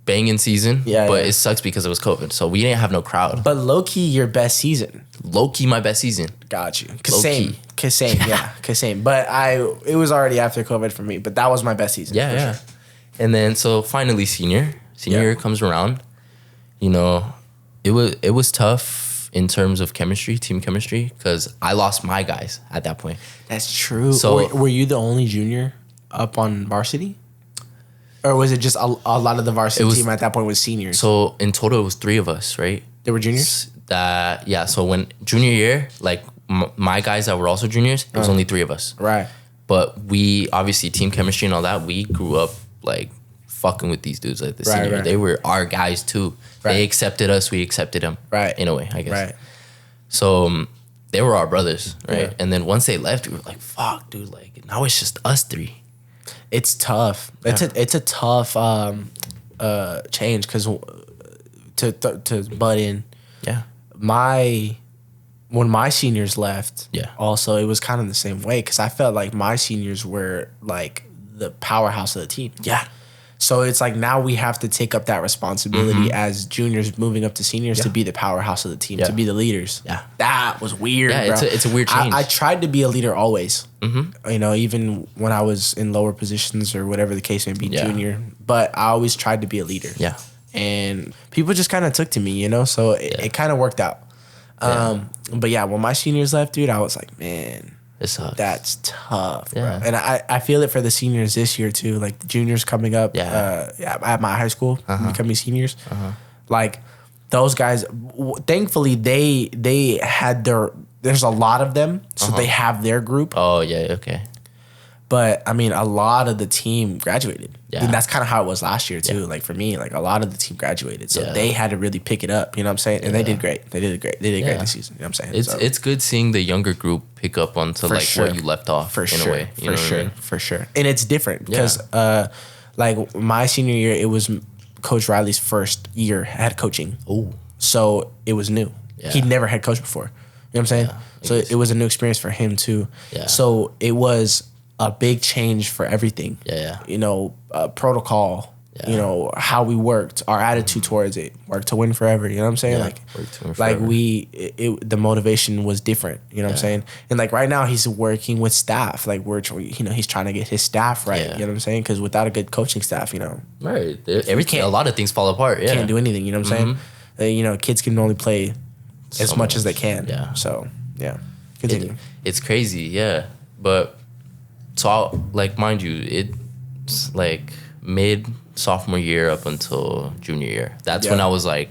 banging season. Yeah. But it sucks because it was COVID, so we didn't have no crowd. But low key, your best season. Low key, my best season. Got you. Cause same. But it was already after COVID for me. But that was my best season. Yeah. Sure. And then so finally senior year comes around. You know, it was tough in terms of chemistry, team chemistry, because I lost my guys at that point. That's true. So were you the only junior up on varsity? Or was it just a lot of the varsity team at that point was seniors? So in total, it was 3 of us, right? They were juniors? So when junior year, like my guys that were also juniors, it was only 3 of us. Right. But we, obviously, team chemistry and all that, we grew up like fucking with these dudes like the senior year. They were our guys too. Right. They accepted us, we accepted them. Right. In a way, I guess. Right. So they were our brothers, right? Yeah. And then once they left, we were like, fuck, dude, like now it's just us 3. It's tough. Yeah. It's a tough change because to butt in. Yeah. When my seniors left, yeah. Also it was kind of the same way because I felt like my seniors were like the powerhouse of the team. Yeah. So it's like now we have to take up that responsibility as juniors moving up to seniors to be the powerhouse of the team, to be the leaders. Yeah. That was weird, bro. It's a weird change. I tried to be a leader always. You know, even when I was in lower positions or whatever the case may be, junior. But I always tried to be a leader. Yeah. And people just kind of took to me, you know? So it kind of worked out. But yeah, when my seniors left, dude, I was like, man, it sucks. That's tough, bro. And I feel it for the seniors this year too. Like the juniors coming up at my high school, becoming seniors. Like those guys, thankfully they had there's a lot of them, so they have their group. Oh yeah, okay. But I mean, a lot of the team graduated. Yeah. And that's kind of how it was last year too. Yeah. Like for me, like a lot of the team graduated, so they had to really pick it up. You know what I'm saying? And they did great. They did great this season. You know what I'm saying? It's good seeing the younger group pick up onto like where you left off. For in sure. a way. You know for sure. I mean? For sure. And it's different because like my senior year, it was Coach Riley's first year head coaching. Oh. So it was new. Yeah. He'd never had coached before. You know what I'm saying? So it was a new experience for him too. Yeah. So it was a big change for everything. You know, protocol. You know, how we worked, our attitude towards it, work to win forever. You know what I'm saying? The motivation was different. You know what I'm saying? And like right now, he's working with staff. Like he's trying to get his staff right. You know what I'm saying? Because without a good coaching staff, you know, right, a lot of things fall apart. Yeah, can't do anything. You know what I'm saying? You know, kids can only play as much as they can. Yeah. So yeah, continue. It's crazy. Yeah, but so like mind you, it's like mid sophomore year up until junior year. That's when I was like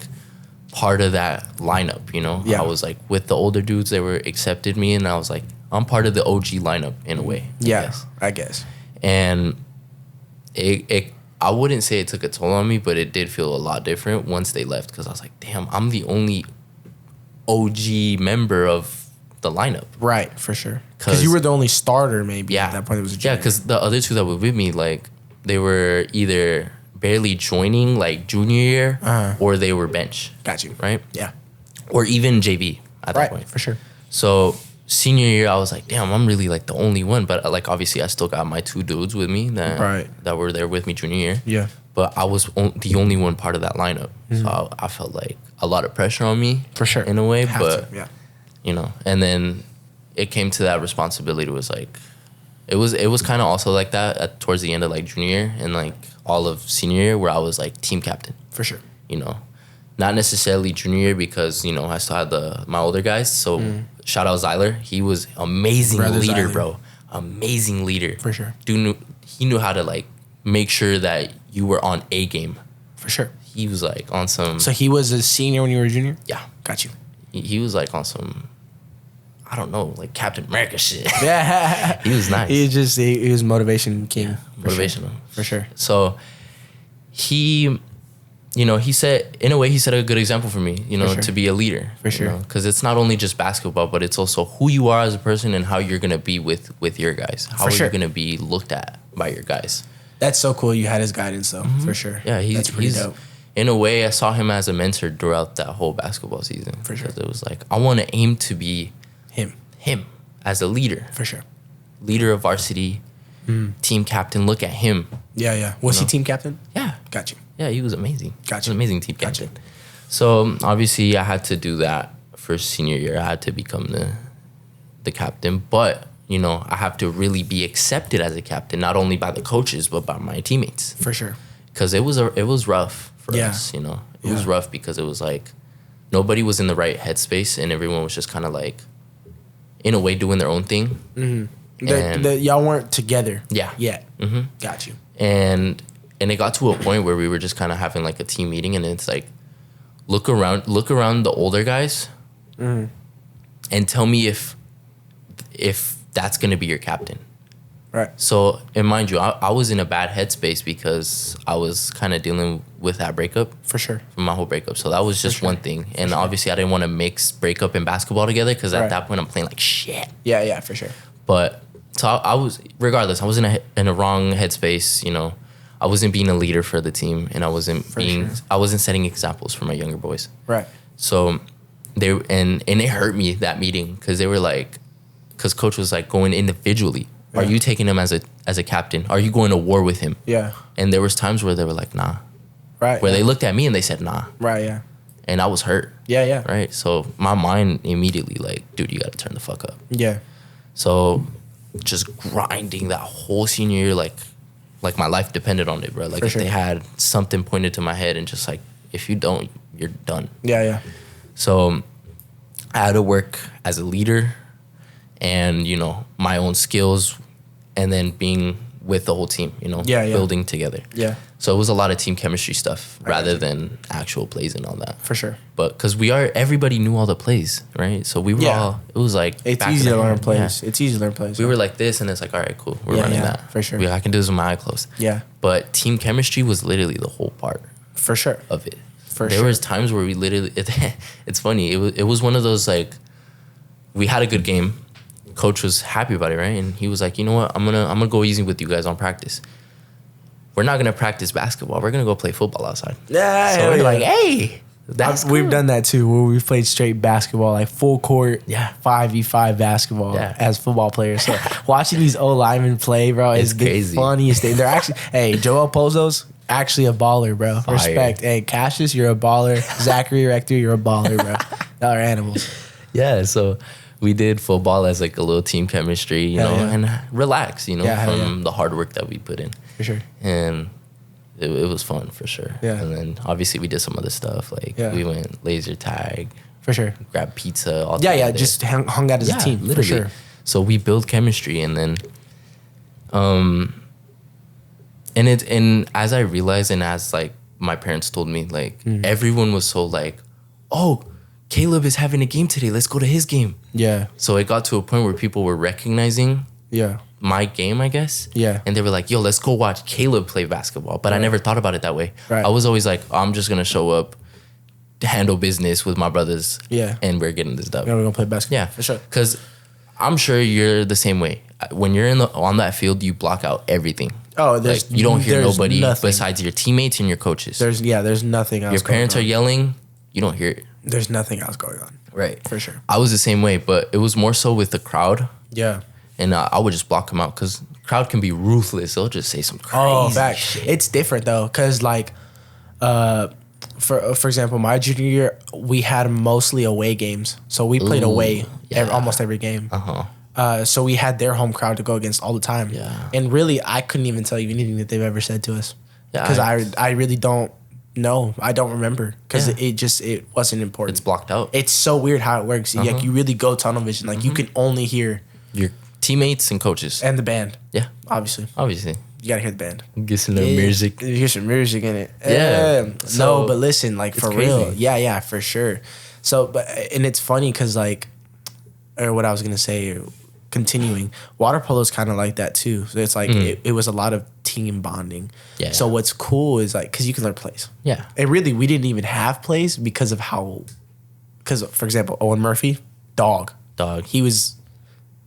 part of that lineup, you know? I was like with the older dudes, they were accepted me, and I was like, I'm part of the OG lineup in a way. I guess. And it I wouldn't say it took a toll on me, but it did feel a lot different once they left, because I was like, damn, I'm the only OG member of the lineup. Right, for sure. Because you were the only starter maybe at that point. It was a junior. Yeah, because the other two that were with me, like, they were either barely joining like junior year, or they were bench. Got you. Right? Yeah. Or even JV at that point. For sure. So senior year, I was like, damn, I'm really like the only one. But like obviously, I still got my 2 dudes with me that were there with me junior year. Yeah. But I was the only one part of that lineup, so I felt like a lot of pressure on me. For sure. In a way, Have but to, yeah. you know, and then it came to that responsibility. It was like, it was kind of also like that towards the end of like junior year and like all of senior year, where I was like team captain. For sure. You know, not necessarily junior year because you know I still had my older guys. So shout out Zyler, he was amazing leader, bro. Amazing leader. For sure. Dude he knew how to like make sure that you were on A game. For sure. He was like on some. So he was a senior when you were a junior? Yeah. Got you. He was like on some, I don't know, like Captain America shit. Yeah. He was nice. He was motivation king. Yeah, motivational. For sure. So he, you know, he set a good example for me, you know, to be a leader. For sure. Because it's not only just basketball, but it's also who you are as a person and how you're going to be with your guys. How are you going to be looked at by your guys. That's so cool. You had his guidance, though, for sure. Yeah, that's pretty dope. In a way, I saw him as a mentor throughout that whole basketball season. For sure. It was like, I want to aim to be him as a leader. For sure. Leader of varsity, team captain. Look at him. Yeah. Was he team captain? Yeah. Got you. Yeah, he was amazing. Got you. He was an amazing team captain. Gotcha. So obviously, I had to do that for senior year. I had to become the captain, but you know, I have to really be accepted as a captain, not only by the coaches but by my teammates. For sure. Because it was rough for us. You know, it was rough because it was like nobody was in the right headspace, and everyone was just kind of like, in a way, doing their own thing. Mm-hmm. Y'all weren't together. Yeah. Yet. Mm-hmm. Got you. And it got to a point where we were just kind of having like a team meeting, and it's like, look around the older guys, and tell me if that's gonna be your captain. Right. So, and mind you, I was in a bad headspace because I was kind of dealing with that breakup. For sure. From my whole breakup. So that was just one thing. And obviously I didn't want to mix breakup and basketball together because at that point I'm playing like shit. Yeah, for sure. But so I was, regardless, I was in a wrong headspace, you know. I wasn't being a leader for the team, and I wasn't setting examples for my younger boys. Right. So and it hurt me, that meeting, because they were like, because coach was like going individually. Yeah. Are you taking him as a captain? Are you going to war with him? Yeah. And there was times where they were like, nah. Right. Where they looked at me and they said, nah. Right, yeah. And I was hurt. Yeah. Right. So my mind immediately like, dude, you got to turn the fuck up. Yeah. So just grinding that whole senior year, like my life depended on it, bro. Like if they had something pointed to my head and just like, if you don't, you're done. Yeah. So I had to work as a leader and, you know, my own skills, and then being with the whole team, you know, building together. Yeah. So it was a lot of team chemistry stuff rather than actual plays and all that. For sure. But because everybody knew all the plays, right? So we were all, it was like, it's easy to learn plays. Yeah. It's easy to learn plays. We were like this, and it's like, all right, cool. We're running that. For sure. I can do this with my eye closed. Yeah. But team chemistry was literally the whole part. For sure. Of it. There was times where we literally, it's funny. It was one of those, like, we had a good game. Coach was happy about it, right? And he was like, you know what? I'm gonna go easy with you guys on practice. We're not gonna practice basketball. We're gonna go play football outside. Yeah. So we're like, hey, we've done that too, where we've played straight basketball, like full court, 5v5 basketball as football players. So watching these old linemen play, bro, is the funniest thing. They're actually, hey, Joel Pozo's actually a baller, bro. Fire. Respect. Hey, Cassius, you're a baller. Zachary Rector, you're a baller, bro. Y'all are animals. Yeah. So we did football as like a little team chemistry, you know, and relax, you know, from the hard work that we put in. For sure. And it was fun for sure. Yeah. And then obviously we did some other stuff. Like we went laser tag. For sure. Grabbed pizza. All together. Just hung out as a team. Literally. For sure. So we build chemistry, and then, and as I realized, and as like my parents told me, like everyone was so like, oh, Caleb is having a game today. Let's go to his game. Yeah. So it got to a point where people were recognizing my game, I guess. Yeah. And they were like, yo, let's go watch Caleb play basketball. But I never thought about it that way. Right. I was always like, oh, I'm just going to show up, to handle business with my brothers. Yeah. And we're getting this done. We're going to play basketball. Yeah. For sure. Because I'm sure you're the same way. When you're on that field, you block out everything. Oh, there's like, you don't hear nobody nothing. besides your teammates and your coaches. There's nothing else. Your parents going are yelling, you don't hear it. There's nothing else going on. Right. For sure. I was the same way, but it was more so with the crowd. Yeah. And I would just block them out because crowd can be ruthless. They'll just say some crazy shit. It's different though, because like, for example, my junior year, we had mostly away games, so we played away almost every game. So we had their home crowd to go against all the time. Yeah. And really, I couldn't even tell you anything that they've ever said to us. Yeah. Because I really don't know. I don't remember because it wasn't important. It's blocked out. It's so weird how it works. Like you really go tunnel vision. Like you can only hear your teammates and coaches. and the band. Yeah. Obviously. You gotta hear the band. Get some music. Hear some music in it. Yeah. No, but listen, like for crazy. real. Yeah, for sure. So, and it's funny because like, or what I was gonna say, continuing, water polo is kind of like that too. So it's like it was a lot of team bonding. Yeah. So what's cool is like because you can learn plays. Yeah. And really, we didn't even have plays because of how. Because for example, Owen Murphy, dog. He was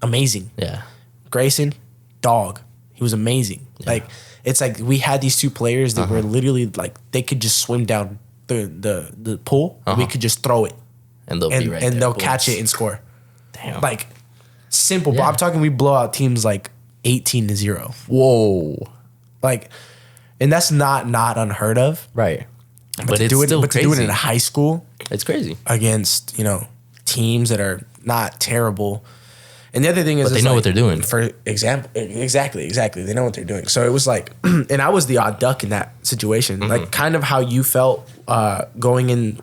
amazing. Yeah. Grayson, dog. He was amazing. Yeah. Like it's like we had these two players that were literally like they could just swim down the pool. We could just throw it, and they'll be right there. And they'll catch it and score. Damn. Like simple. But I'm talking we blow out teams like 18-0. Whoa. Like, and that's not unheard of. Right. But it's still crazy. To do it in high school, it's crazy against teams that are not terrible. And the other thing is, but they know what they're doing. For example, exactly. They know what they're doing. So it was like, and I was the odd duck in that situation. Like kind of how you felt going in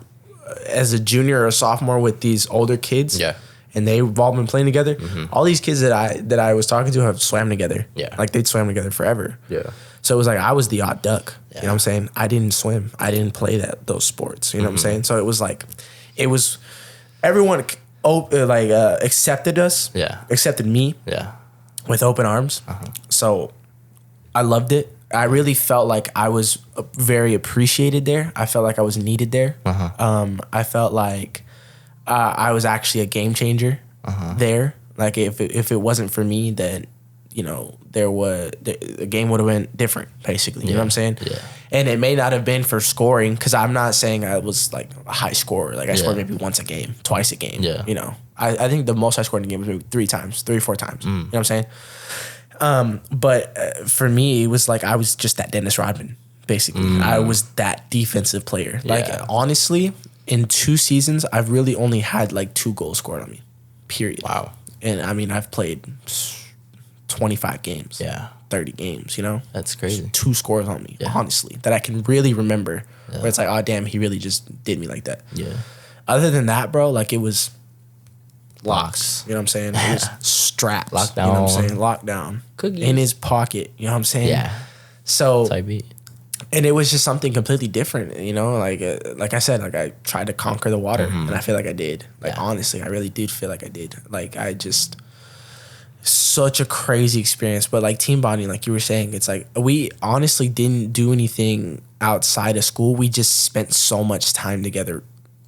as a junior or a sophomore with these older kids. Yeah. And they've all been playing together. All these kids that I was talking to have swam together. Yeah. Like they'd swam together forever. Yeah. So it was like I was the odd duck. Yeah. You know what I'm saying? I didn't swim. I didn't play those sports. You know what I'm saying? So it was like, everyone accepted us. Yeah. Accepted me. Yeah. With open arms. So I loved it. I really felt like I was very appreciated there. I felt like I was needed there. I felt like I was actually a game changer there. Like if it wasn't for me, then the game would have been different, basically. You know what I'm saying? Yeah. And it may not have been for scoring, because I'm not saying I was like a high scorer. Like I scored maybe once a game, twice a game. Yeah. I think the most I scored in a game was maybe 3 or 4 times. You know what I'm saying? But for me, it was like I was just that Dennis Rodman, basically. I was that defensive player. Like honestly, in 2 seasons, I've really only had like 2 goals scored on me, period. Wow. And I mean, I've played 25 games. Yeah. 30 games, That's crazy. 2 scores on me, honestly, that I can really remember. Where it's like, oh, damn, he really just did me like that. Yeah. Other than that, bro, like it was locks. You know what I'm saying? It was straps. Lockdown. You know what I'm saying? Lockdown. Cookies. In his pocket. You know what I'm saying? Yeah. So, Type beat. and it was just something completely different, like I said, like I tried to conquer the water, and I feel like I did. Like, honestly, I really did feel like I did. Like, such a crazy experience. But like team bonding, like you were saying, it's like we honestly didn't do anything outside of school. We just spent so much time together.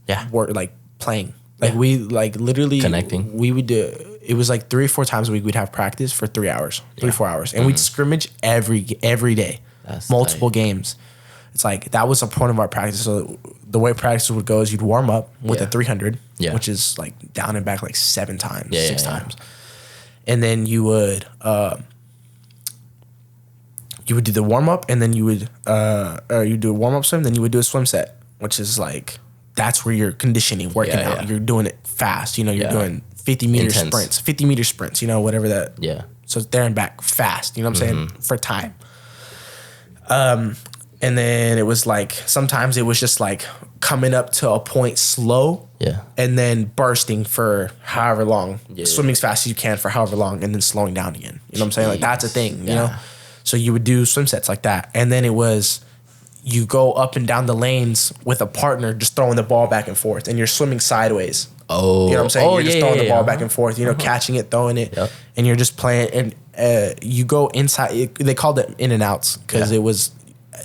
Yeah. Like playing. Like we like literally connecting. We would do it was like 3 or 4 times a week we'd have practice for 3 hours. 3-4 hours. And we'd scrimmage every day. That's multiple games. It's like that was a point of our practice. So the way practice would go is you'd warm up with a 300, which is like down and back like 7 times, 6 times. And then you would do the warm up, and then you would you do a warm up swim, then you would do a swim set, which is like that's where you're conditioning, working out. You're doing it fast. You're doing 50-meter sprints, 50-meter sprints. Whatever that. Yeah. So it's there and back fast. You know what I'm saying? For time. And then it was like sometimes it was just like coming up to a point slow. Yeah. And then bursting for however long. Yeah. Swimming as fast as you can for however long, and then slowing down again. You know what I'm saying? Like that's a thing, you know? So you would do swim sets like that. And then it was you go up and down the lanes with a partner just throwing the ball back and forth, and you're swimming sideways. Oh. You know what I'm saying? You're just throwing the ball back and forth, catching it, throwing it, and you're just playing. And you go inside. They called it in and outs because it was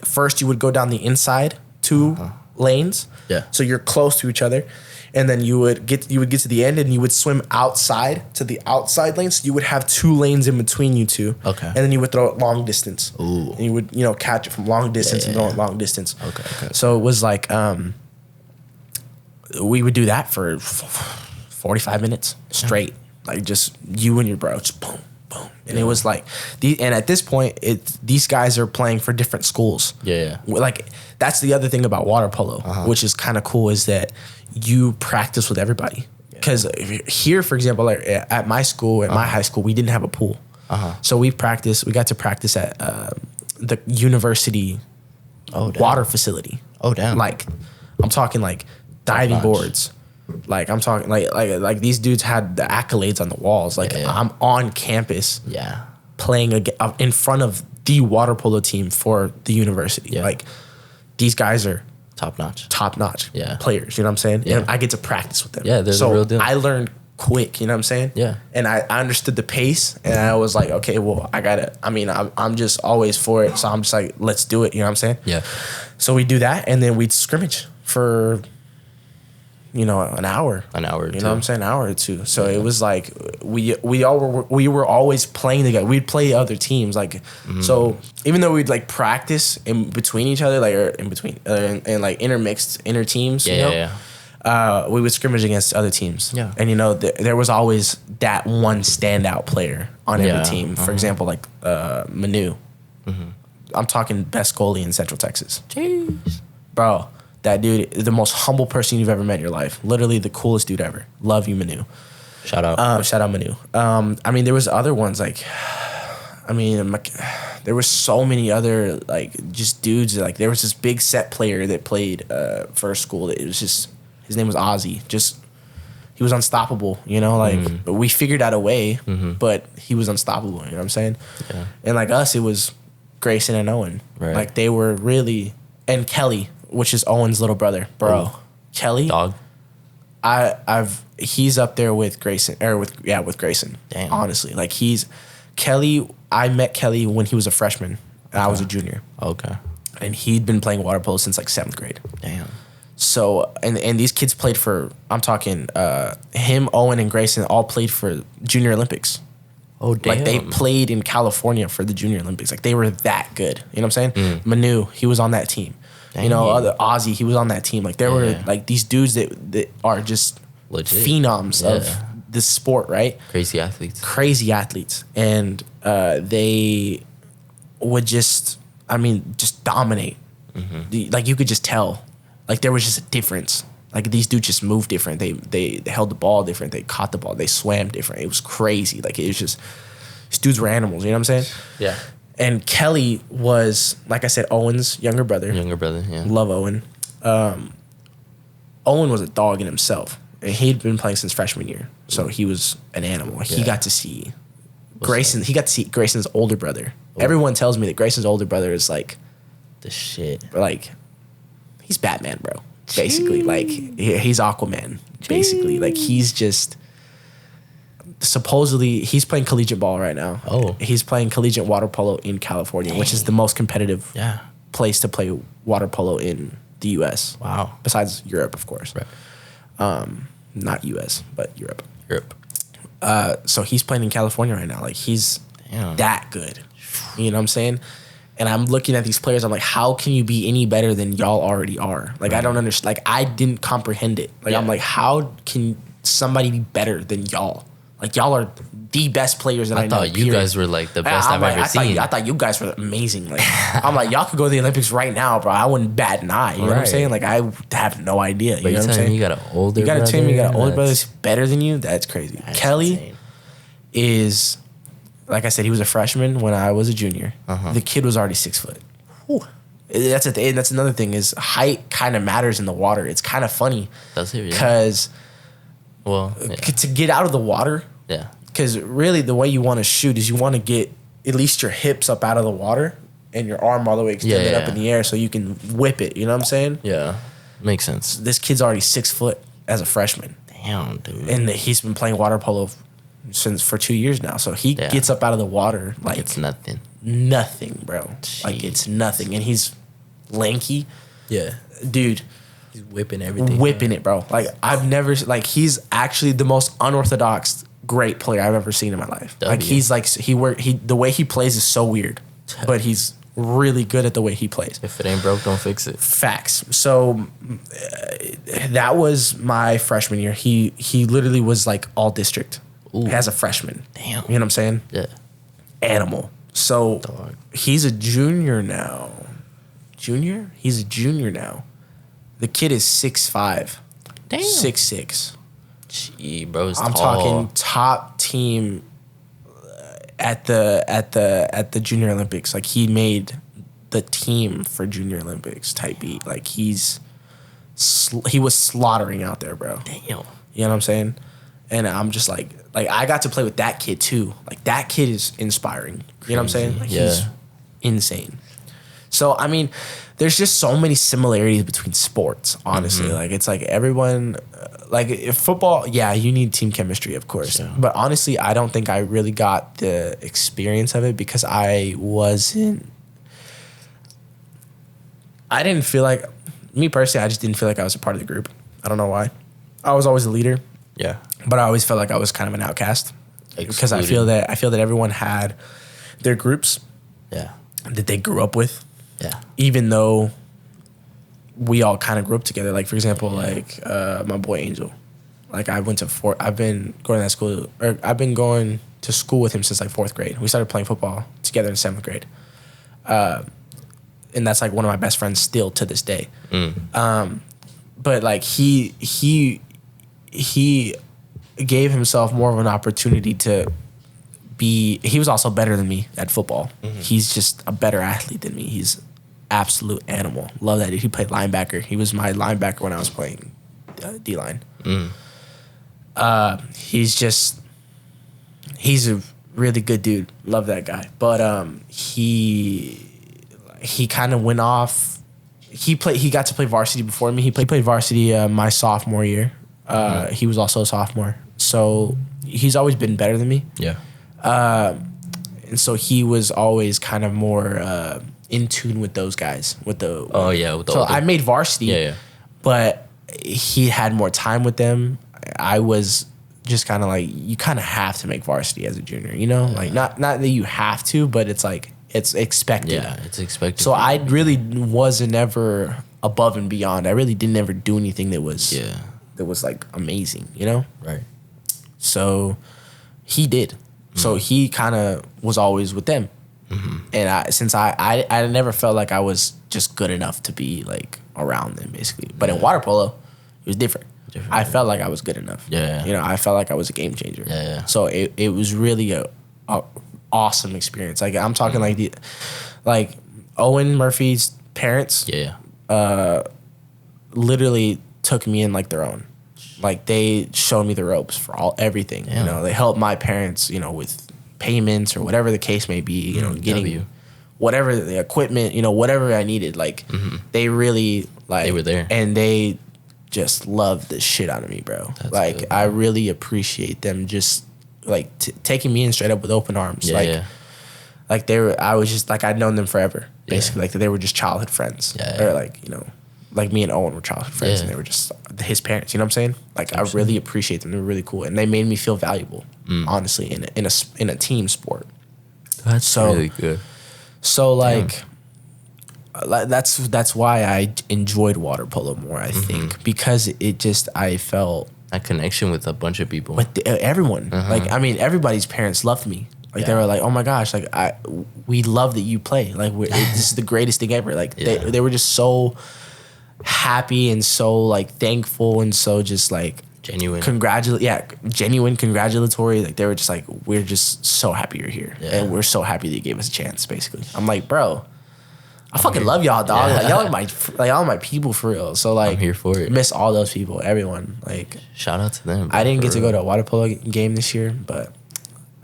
first you would go down the inside 2 lanes. Yeah. So you're close to each other, and then you would get to the end, and you would swim outside to the outside lane. So you would have 2 lanes in between you two. Okay. And then you would throw it long distance. Ooh. And you would catch it from long distance and throw it long distance. Okay. So it was like we would do that for 45 minutes straight, like just you and your bro, just boom. Boom. And it was like, and at this point, these guys are playing for different schools. Yeah. Like, that's the other thing about water polo, which is kind of cool, is that you practice with everybody. Because here, for example, like at my school, at my high school, we didn't have a pool. So we got to practice at the university water facility. Oh, damn. Like, I'm talking like diving boards. Like I'm talking like these dudes had the accolades on the walls. Like I'm on campus, playing in front of the water polo team for the university. Yeah. Like these guys are top notch players. You know what I'm saying? Yeah. And I get to practice with them. Yeah, they're the real deal. I learned quick. You know what I'm saying? Yeah. And I understood the pace, and I was like, okay, well, I'm just always for it. So I'm just like, let's do it. You know what I'm saying? Yeah. So we do that, and then we'd scrimmage for an hour. An hour or two. You know what I'm saying? An hour or two. So it was like we were always playing together. We'd play other teams. Like so even though we'd like practice in between each other, like or in between and like intermixed inner teams, we would scrimmage against other teams. Yeah. And there was always that one standout player on every team. For example, like Manu. I'm talking best goalie in Central Texas. Jeez. Bro. That dude is the most humble person you've ever met in your life. Literally the coolest dude ever. Love you, Manu. Shout out. Shout out, Manu. There was other ones like, there was so many other like just dudes. Like there was this big set player that played for a school. That it was just his name was Ozzy. Just he was unstoppable. But we figured out a way. But he was unstoppable. You know what I'm saying? Yeah. And like us, it was Grayson and Owen. Right. Like they were really, and Kelly, which is Owen's little brother, bro. Ooh. Kelly, Dog. He's up there with Grayson, with Grayson. Damn. Honestly, like Kelly. I met Kelly when he was a freshman, and I was a junior. Okay. And he'd been playing water polo since like 7th grade. Damn. So and these kids played for. I'm talking him, Owen, and Grayson all played for Junior Olympics. Oh, damn. Like they played in California for the Junior Olympics. Like they were that good. You know what I'm saying? Manu, he was on that team. Dang. Other Ozzy, he was on that team. Like there were like these dudes that are just legit phenoms of this sport, right? Crazy athletes. And they would just dominate. Like you could just tell. Like there was just a difference. Like these dudes just moved different. They held the ball different. They caught the ball. They swam different. It was crazy. Like it was just these dudes were animals. You know what I'm saying? Yeah. And Kelly was, like I said, Owen's younger brother. Yeah. Love Owen. Owen was a dog in himself. And he'd been playing since freshman year. So he was an animal. He got to see Grayson. He got to see Grayson's older brother. Oh. Everyone tells me that Grayson's older brother is like the shit. Like he's Batman, bro. Basically. Like he's Aquaman. Basically. Like he's just supposedly he's playing collegiate ball right now. Oh. He's playing collegiate water polo in California, which is the most competitive place to play water polo in the US. Wow. Besides Europe, of course. Right. Not US, but Europe. So he's playing in California right now. Like he's that good. You know what I'm saying? And I'm looking at these players. I'm like, how can you be any better than y'all already are? Like, I don't understand. Like, I didn't comprehend it. Like, I'm like, how can somebody be better than y'all? Like, y'all are the best players that I know. I thought you guys were like the best I've ever seen. I thought you guys were amazing. Like, I'm like, y'all could go to the Olympics right now, bro. I wouldn't bat an eye. You know what I'm saying? Like, I have no idea. You know what I'm saying? You got an older brother. You got an older brother that's better than you? That's crazy. Kelly is... Like I said, he was a freshman when I was a junior. The kid was already 6 foot. Whew. That's another thing is height kind of matters in the water. It's kind of funny. Does it? Because to get out of the water. Yeah. Because really the way you want to shoot is you want to get at least your hips up out of the water and your arm all the way extended up in the air so you can whip it. You know what I'm saying? Yeah. Makes sense. This kid's already 6 foot as a freshman. Damn, dude. And he's been playing water polo for 2 years now. So he gets up out of the water like it's nothing. Nothing, bro. Jeez. Like it's nothing. And he's lanky. Yeah. Dude, He's whipping everything. Whipping it, bro. Like, I've never, like, he's actually the most unorthodox great player I've ever seen in my life. Like, he's like, the way he plays is so weird, but he's really good at the way he plays. If it ain't broke, don't fix it. Facts. So that was my freshman year. He literally was like all district as a freshman. Damn. You know what I'm saying? Yeah. Animal. So he's a junior now. Junior? He's a junior now. The kid is 6'5". Damn. 6'6". Gee, bro, I'm talking top team at the Junior Olympics. Like, he made the team for Junior Olympics type beat. Like, he was slaughtering out there, bro. Damn. You know what I'm saying? And I'm just like I got to play with that kid too. Like, that kid is inspiring. You know what I'm saying? Like, he's insane. So, I mean, there's just so many similarities between sports, honestly. Mm-hmm. Like, it's like everyone, like, if football, yeah, you need team chemistry, of course. Yeah. But honestly, I don't think I really got the experience of it because I didn't feel like, me personally, I just didn't feel like I was a part of the group. I don't know why. I was always a leader. Yeah. But I always felt like I was kind of an outcast. Because I feel that everyone had their groups. Yeah. That they grew up with. Yeah. Even though we all kind of grew up together. Like, for example, like my boy Angel. Like, I've been going to school with him since like 4th grade. We started playing football together in 7th grade. And that's like one of my best friends still to this day. But like he gave himself more of an opportunity to be. He was also better than me at football. Mm-hmm. He's just a better athlete than me. He's absolute animal. Love that dude. He played linebacker. He was my linebacker when I was playing D-line. He's a really good dude. Love that guy. But he kind of went off. He got to play varsity before me. He played varsity my sophomore year. He was also a sophomore. So he's always been better than me. Yeah. And so he was always kind of more in tune with those guys. So I made varsity. Yeah. But he had more time with them. I was just kind of like, you kind of have to make varsity as a junior, you know? Like, not that you have to, but it's like, it's expected. Yeah, it's expected. So I really wasn't ever above and beyond. I really didn't ever do anything that was like amazing, you know? Right. So he did. Mm-hmm. So he kind of was always with them. Mm-hmm. And since I never felt like I was just good enough to be like around them, basically. But in water polo, it was different. I felt like I was good enough. Yeah. You know, I felt like I was a game changer. Yeah. So it was really a awesome experience. Like, I'm talking like Owen Murphy's parents. Yeah. Literally took me in like their own. Like, they showed me the ropes for everything. Yeah. You know, they helped my parents, you know, with payments or whatever the case may be, you know, getting whatever the equipment, you know, whatever I needed. Like, they really, like, they were there. And they just loved the shit out of me, bro. That's like, good. I really appreciate them just like taking me in straight up with open arms. Like I was just like, I'd known them forever, basically. Like, they were just childhood friends. Or like, you know, like me and Owen were childhood friends, and they were just his parents. You know what I'm saying? Like, absolutely. I really appreciate them. They were really cool, and they made me feel valuable. Honestly, in a team sport. That's really good. So like, that's why I enjoyed water polo more. I think because I felt a connection with a bunch of people. With everyone. Like, I mean, everybody's parents loved me. Like, they were like, oh my gosh, like, we love that you play. Like, this is the greatest thing ever. Like, they were just so happy and so like thankful and so just like genuine. Genuine congratulatory. Like, they were just like, we're just so happy you're here, and we're so happy that you gave us a chance. Basically, I'm like, bro, I fucking love y'all, dog. Like, y'all are my people for real. So like, I'm here for it. Miss all those people, everyone. Like, shout out to them. I didn't get to go to a water polo game this year, but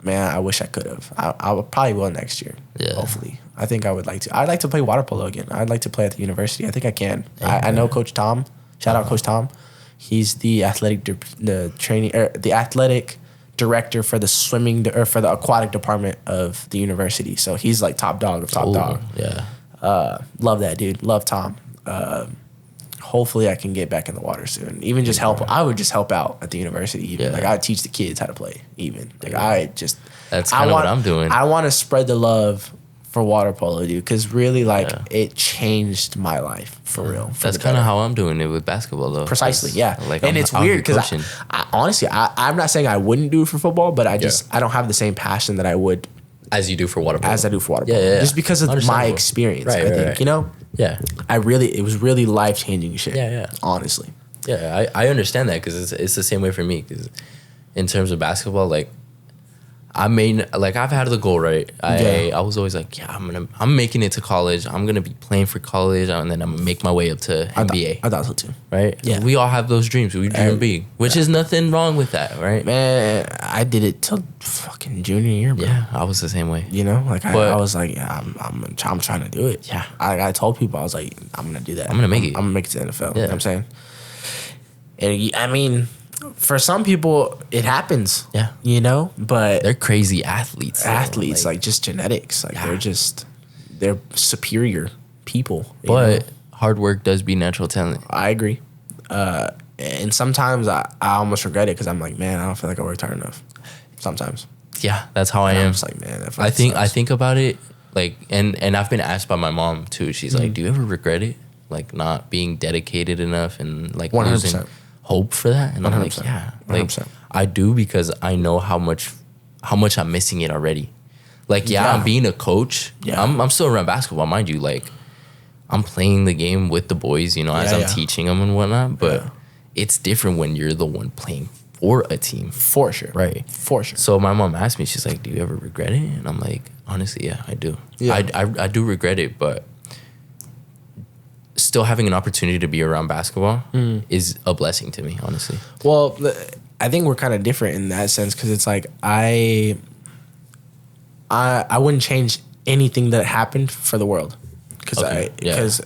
man, I wish I could have. I probably will next year. Yeah. Hopefully. I think I would like to. I'd like to play water polo again. I'd like to play at the university. I think I can. I know Coach Tom. Shout out Coach Tom. He's the athletic director for the swimming or for the aquatic department of the university. So he's like top dog of top dog. Yeah. Love that dude. Love Tom. hopefully I can get back in the water soon. Even just help. I would just help out at the university. Even like I would teach the kids how to play. Even like that's kind of what I'm doing. I want to spread the love for water polo, dude, because really like it changed my life for real. That's kind of how I'm doing it with basketball though. Precisely, yeah. Like, and it's weird because I honestly I'm not saying I wouldn't do it for football, but I don't have the same passion that I would as you do for water polo. As I do for water polo. Yeah. Just because of my experience, I think, you know? Yeah. It was really life-changing shit. Yeah. Honestly. Yeah, I understand that because it's the same way for me. Because in terms of basketball, like, I mean, like I've had the goal, right? I was always like, I'm making it to college. I'm gonna be playing for college, and then I'm gonna make my way up to NBA. I thought so too. Right? Yeah. We all have those dreams. We dream big, which is nothing wrong with that, right? Man, I did it till fucking junior year, bro. Yeah, I was the same way. You know, like I was like, I'm trying to do it. Yeah, I told people I was like, I'm gonna do that. I'm gonna make it. I'm gonna make it to the NFL. You know what I'm saying? And I mean, for some people, it happens. Yeah. You know, but they're crazy athletes. Like just genetics. Like they're superior people. But hard work does beat natural talent. I agree. And sometimes I almost regret it because I'm like, man, I don't feel like I worked hard enough. Sometimes. Yeah, that's how I am. I'm just like, man, I think about it like, and I've been asked by my mom too. She's like, do you ever regret it? Like not being dedicated enough and like 100%. losing hope for that? And I'm like, yeah, like 100%. I do because I know how much I'm missing it already. Like, I'm being a coach. Yeah. I'm still around basketball, mind you. Like, I'm playing the game with the boys, you know, as I'm teaching them and whatnot. But it's different when you're the one playing for a team. For sure. Right. For sure. So my mom asked me, she's like, do you ever regret it? And I'm like, honestly, yeah, I do. Yeah. I do regret it, but still having an opportunity to be around basketball is a blessing to me, honestly. Well, I think we're kind of different in that sense because it's like I wouldn't change anything that happened for the world because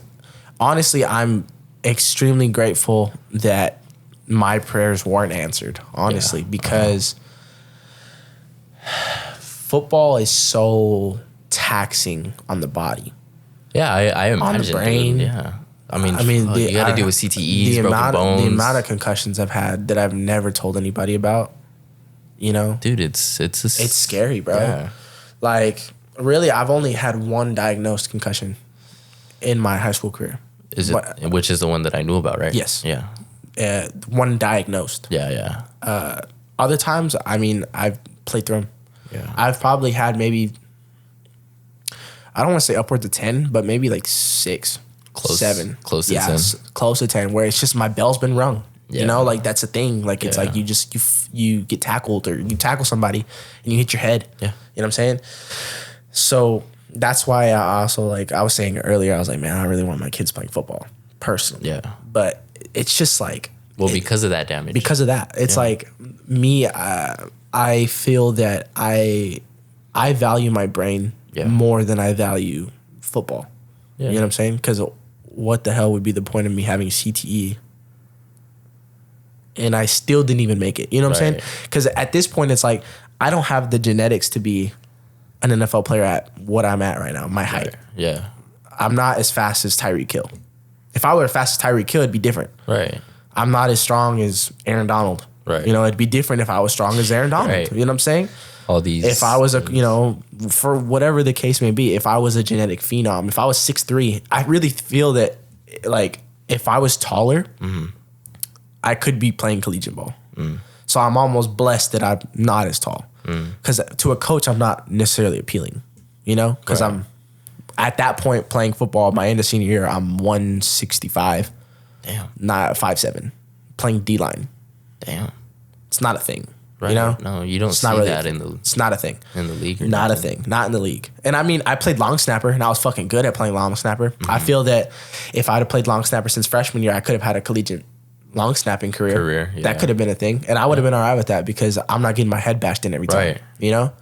honestly I'm extremely grateful that my prayers weren't answered, honestly, because football is so taxing on the body. Yeah, I imagine. On the brain. Dude, yeah. I mean, you got to deal with CTEs, broken bones. The amount of concussions I've had that I've never told anybody about, you know? Dude, it's scary, bro. Yeah. Like, really, I've only had one diagnosed concussion in my high school career. Which is the one that I knew about, right? Yes. Yeah. One diagnosed. Yeah. Other times, I mean, I've played through them. Yeah. I've probably had maybe, I don't want to say upwards of 10, but maybe like 6, 7. Close to 10. Close to 10, where it's just my bell's been rung. Yeah. You know, like that's the thing. Like it's like you get tackled or you tackle somebody and you hit your head. Yeah. You know what I'm saying? So that's why I also, like I was saying earlier, I was like, man, I really want my kids playing football personally. Yeah. But it's just like, well, because of that damage. Because of that. It's like me, I feel that I value my brain more than I value football. Yeah. You know what I'm saying? Because what the hell would be the point of me having CTE? And I still didn't even make it. You know what I'm saying? Because at this point, it's like, I don't have the genetics to be an NFL player at what I'm at right now, my height. Yeah. I'm not as fast as Tyreek Hill. If I were as fast as Tyreek Hill, it'd be different. Right. I'm not as strong as Aaron Donald. Right. You know, it'd be different if I was strong as Aaron Donald. Right. You know what I'm saying? All these. If I was for whatever the case may be, if I was a genetic phenom, if I was 6'3", I really feel that, like, if I was taller, I could be playing collegiate ball. So I'm almost blessed that I'm not as tall. Because to a coach, I'm not necessarily appealing, you know? Because I'm, at that point, playing football, my end of senior year, I'm 165. Damn. Not 5'7", playing D-line. Damn. It's not a thing. Right. You know? No, you don't it's see not really that in the... It's not a thing. In the league? Not a thing. Not in the league. And I mean, I played long snapper, and I was fucking good at playing long snapper. I feel that if I'd have played long snapper since freshman year, I could have had a collegiate long snapping career. Yeah. That could have been a thing. And I would have been all right with that because I'm not getting my head bashed in every time. Right. You know?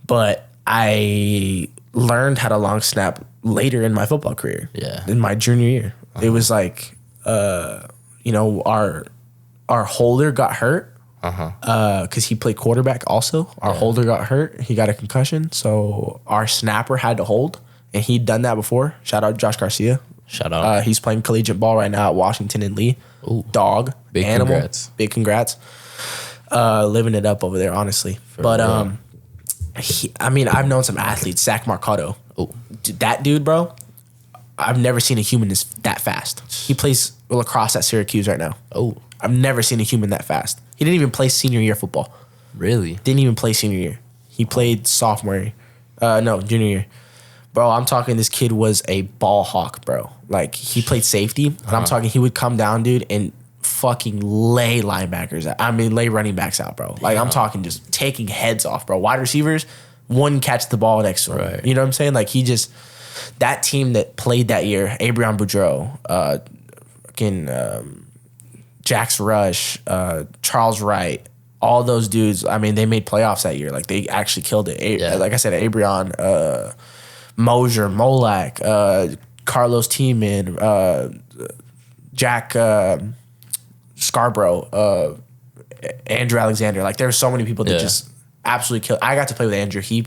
But I learned how to long snap later in my football career. Yeah. In my junior year. It was like, you know, our holder got hurt. Because he played quarterback also. Our holder got hurt. He got a concussion. So our snapper had to hold. And he'd done that before. Shout out Josh Garcia. Shout out. He's playing collegiate ball right now at Washington and Lee. Ooh. Dog. Big animal. congrats. Big congrats. Living it up over there, honestly. But I've known some athletes. Zach Marcato. Oh, that dude, bro. I've never seen a human that fast. He plays lacrosse at Syracuse right now. Oh, I've never seen a human that fast. He didn't even play senior year football. Really? Didn't even play senior year. He played sophomore year. Junior year. Bro, I'm talking this kid was a ball hawk, bro. Like, he played safety. And I'm talking he would come down, dude, and fucking lay linebackers out. Lay running backs out, bro. Like, I'm talking just taking heads off, bro. Wide receivers wouldn't catch the ball next to him. Right. You know what I'm saying? Like, he just... That team that played that year, Abrion Boudreau, Jax Rush, Charles Wright, all those dudes, they made playoffs that year. Like, they actually killed it. Like I said, Abrion, Mosier, Molak, Carlos Tiemann, Jack Scarborough, Andrew Alexander. Like, there were so many people that just absolutely killed. I got to play with Andrew. He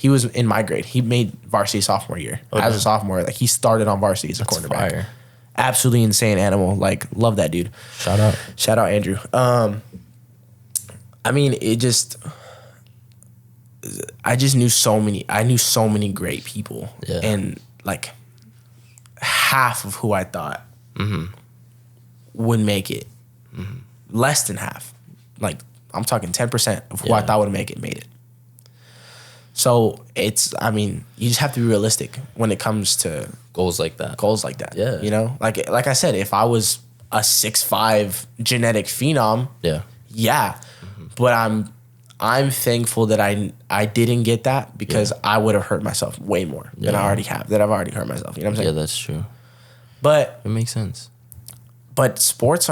was in my grade. He made varsity sophomore year. Okay. As a sophomore, like, he started on varsity as a cornerback. Fire. Absolutely insane animal. Like, love that dude. Shout out Andrew. I just knew so many great people. Yeah. And like half of who I thought would make it. Mm-hmm. Less than half. Like, I'm talking 10% of who I thought would make it made it. So you just have to be realistic when it comes to goals like that. Yeah. You know? Like I said, if I was a 6'5" genetic phenom, yeah. Mm-hmm. But I'm thankful that I didn't get that because I would have hurt myself way more than I already have. That I've already hurt myself. You know what I'm saying? Yeah, that's true. But it makes sense. But sports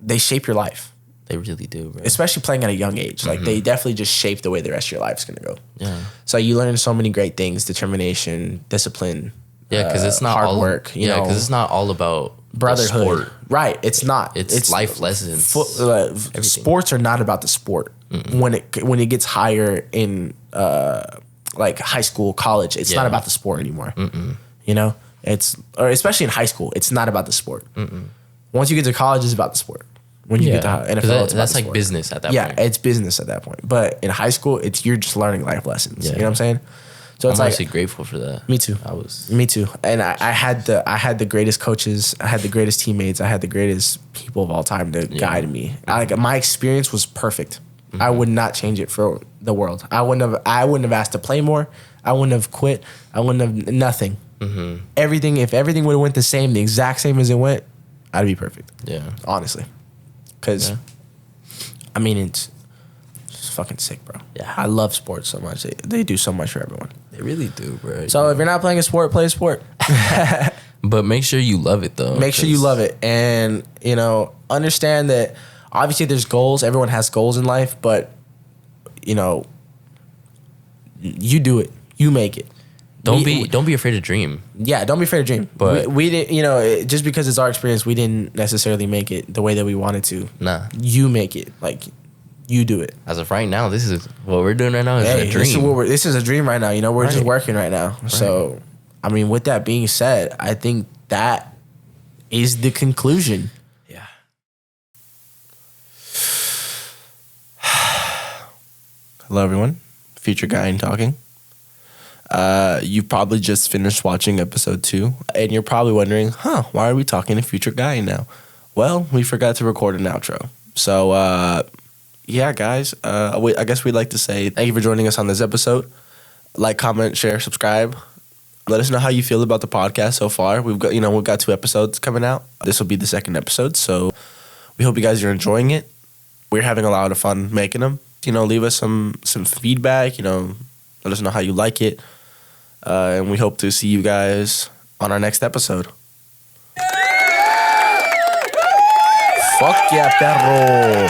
they shape your life. They really do, bro. Especially playing at a young age. Like, they definitely just shape the way the rest of your life is going to go. Yeah. So you learn so many great things: determination, discipline. Yeah, because it's not hard work. Because it's not all about brotherhood. Sport. Right. It's not. It's life lessons. Sports are not about the sport. Mm-mm. When it gets higher in like high school, college, it's not about the sport anymore. Mm-mm. You know, especially in high school, it's not about the sport. Mm-mm. Once you get to college, it's about the sport. When you get to NFL, that's like business at that point. Yeah, it's business at that point. But in high school, you're just learning life lessons. Yeah. You know what I'm saying? So I'm actually grateful for that. Me too. Me too. And I had the greatest coaches. I had the greatest teammates. I had the greatest people of all time to guide me. My experience was perfect. Mm-hmm. I would not change it for the world. I wouldn't have asked to play more. I wouldn't have quit. I wouldn't have nothing. Mm-hmm. If everything would have went the exact same as it went, I'd be perfect. Yeah. Honestly. Because, it's just fucking sick, bro. Yeah. I love sports so much. They do so much for everyone. They really do, bro. So if you're not playing a sport, play a sport. But make sure you love it, though. Make sure you love it. And, understand that obviously there's goals. Everyone has goals in life. But, you do it. You make it. Don't be afraid to dream. Yeah, don't be afraid to dream. But we didn't, just because it's our experience, we didn't necessarily make it the way that we wanted to. Nah. You make it. Like, you do it. As of right now, this is what we're doing right now is a dream. This is a dream right now. We're just working right now. Right. So, with that being said, I think that is the conclusion. Yeah. Hello, everyone. Future Guy and Talking. You probably just finished watching episode 2, and you're probably wondering, why are we talking to Future Guy now? Well, we forgot to record an outro. So, guys, I guess we'd like to say thank you for joining us on this episode. Like, comment, share, subscribe. Let us know how you feel about the podcast so far. We've got 2 episodes coming out. This will be the 2nd episode, so we hope you guys are enjoying it. We're having a lot of fun making them. Leave us some feedback, let us know how you like it. And we hope to see you guys on our next episode. Fuck yeah, perro.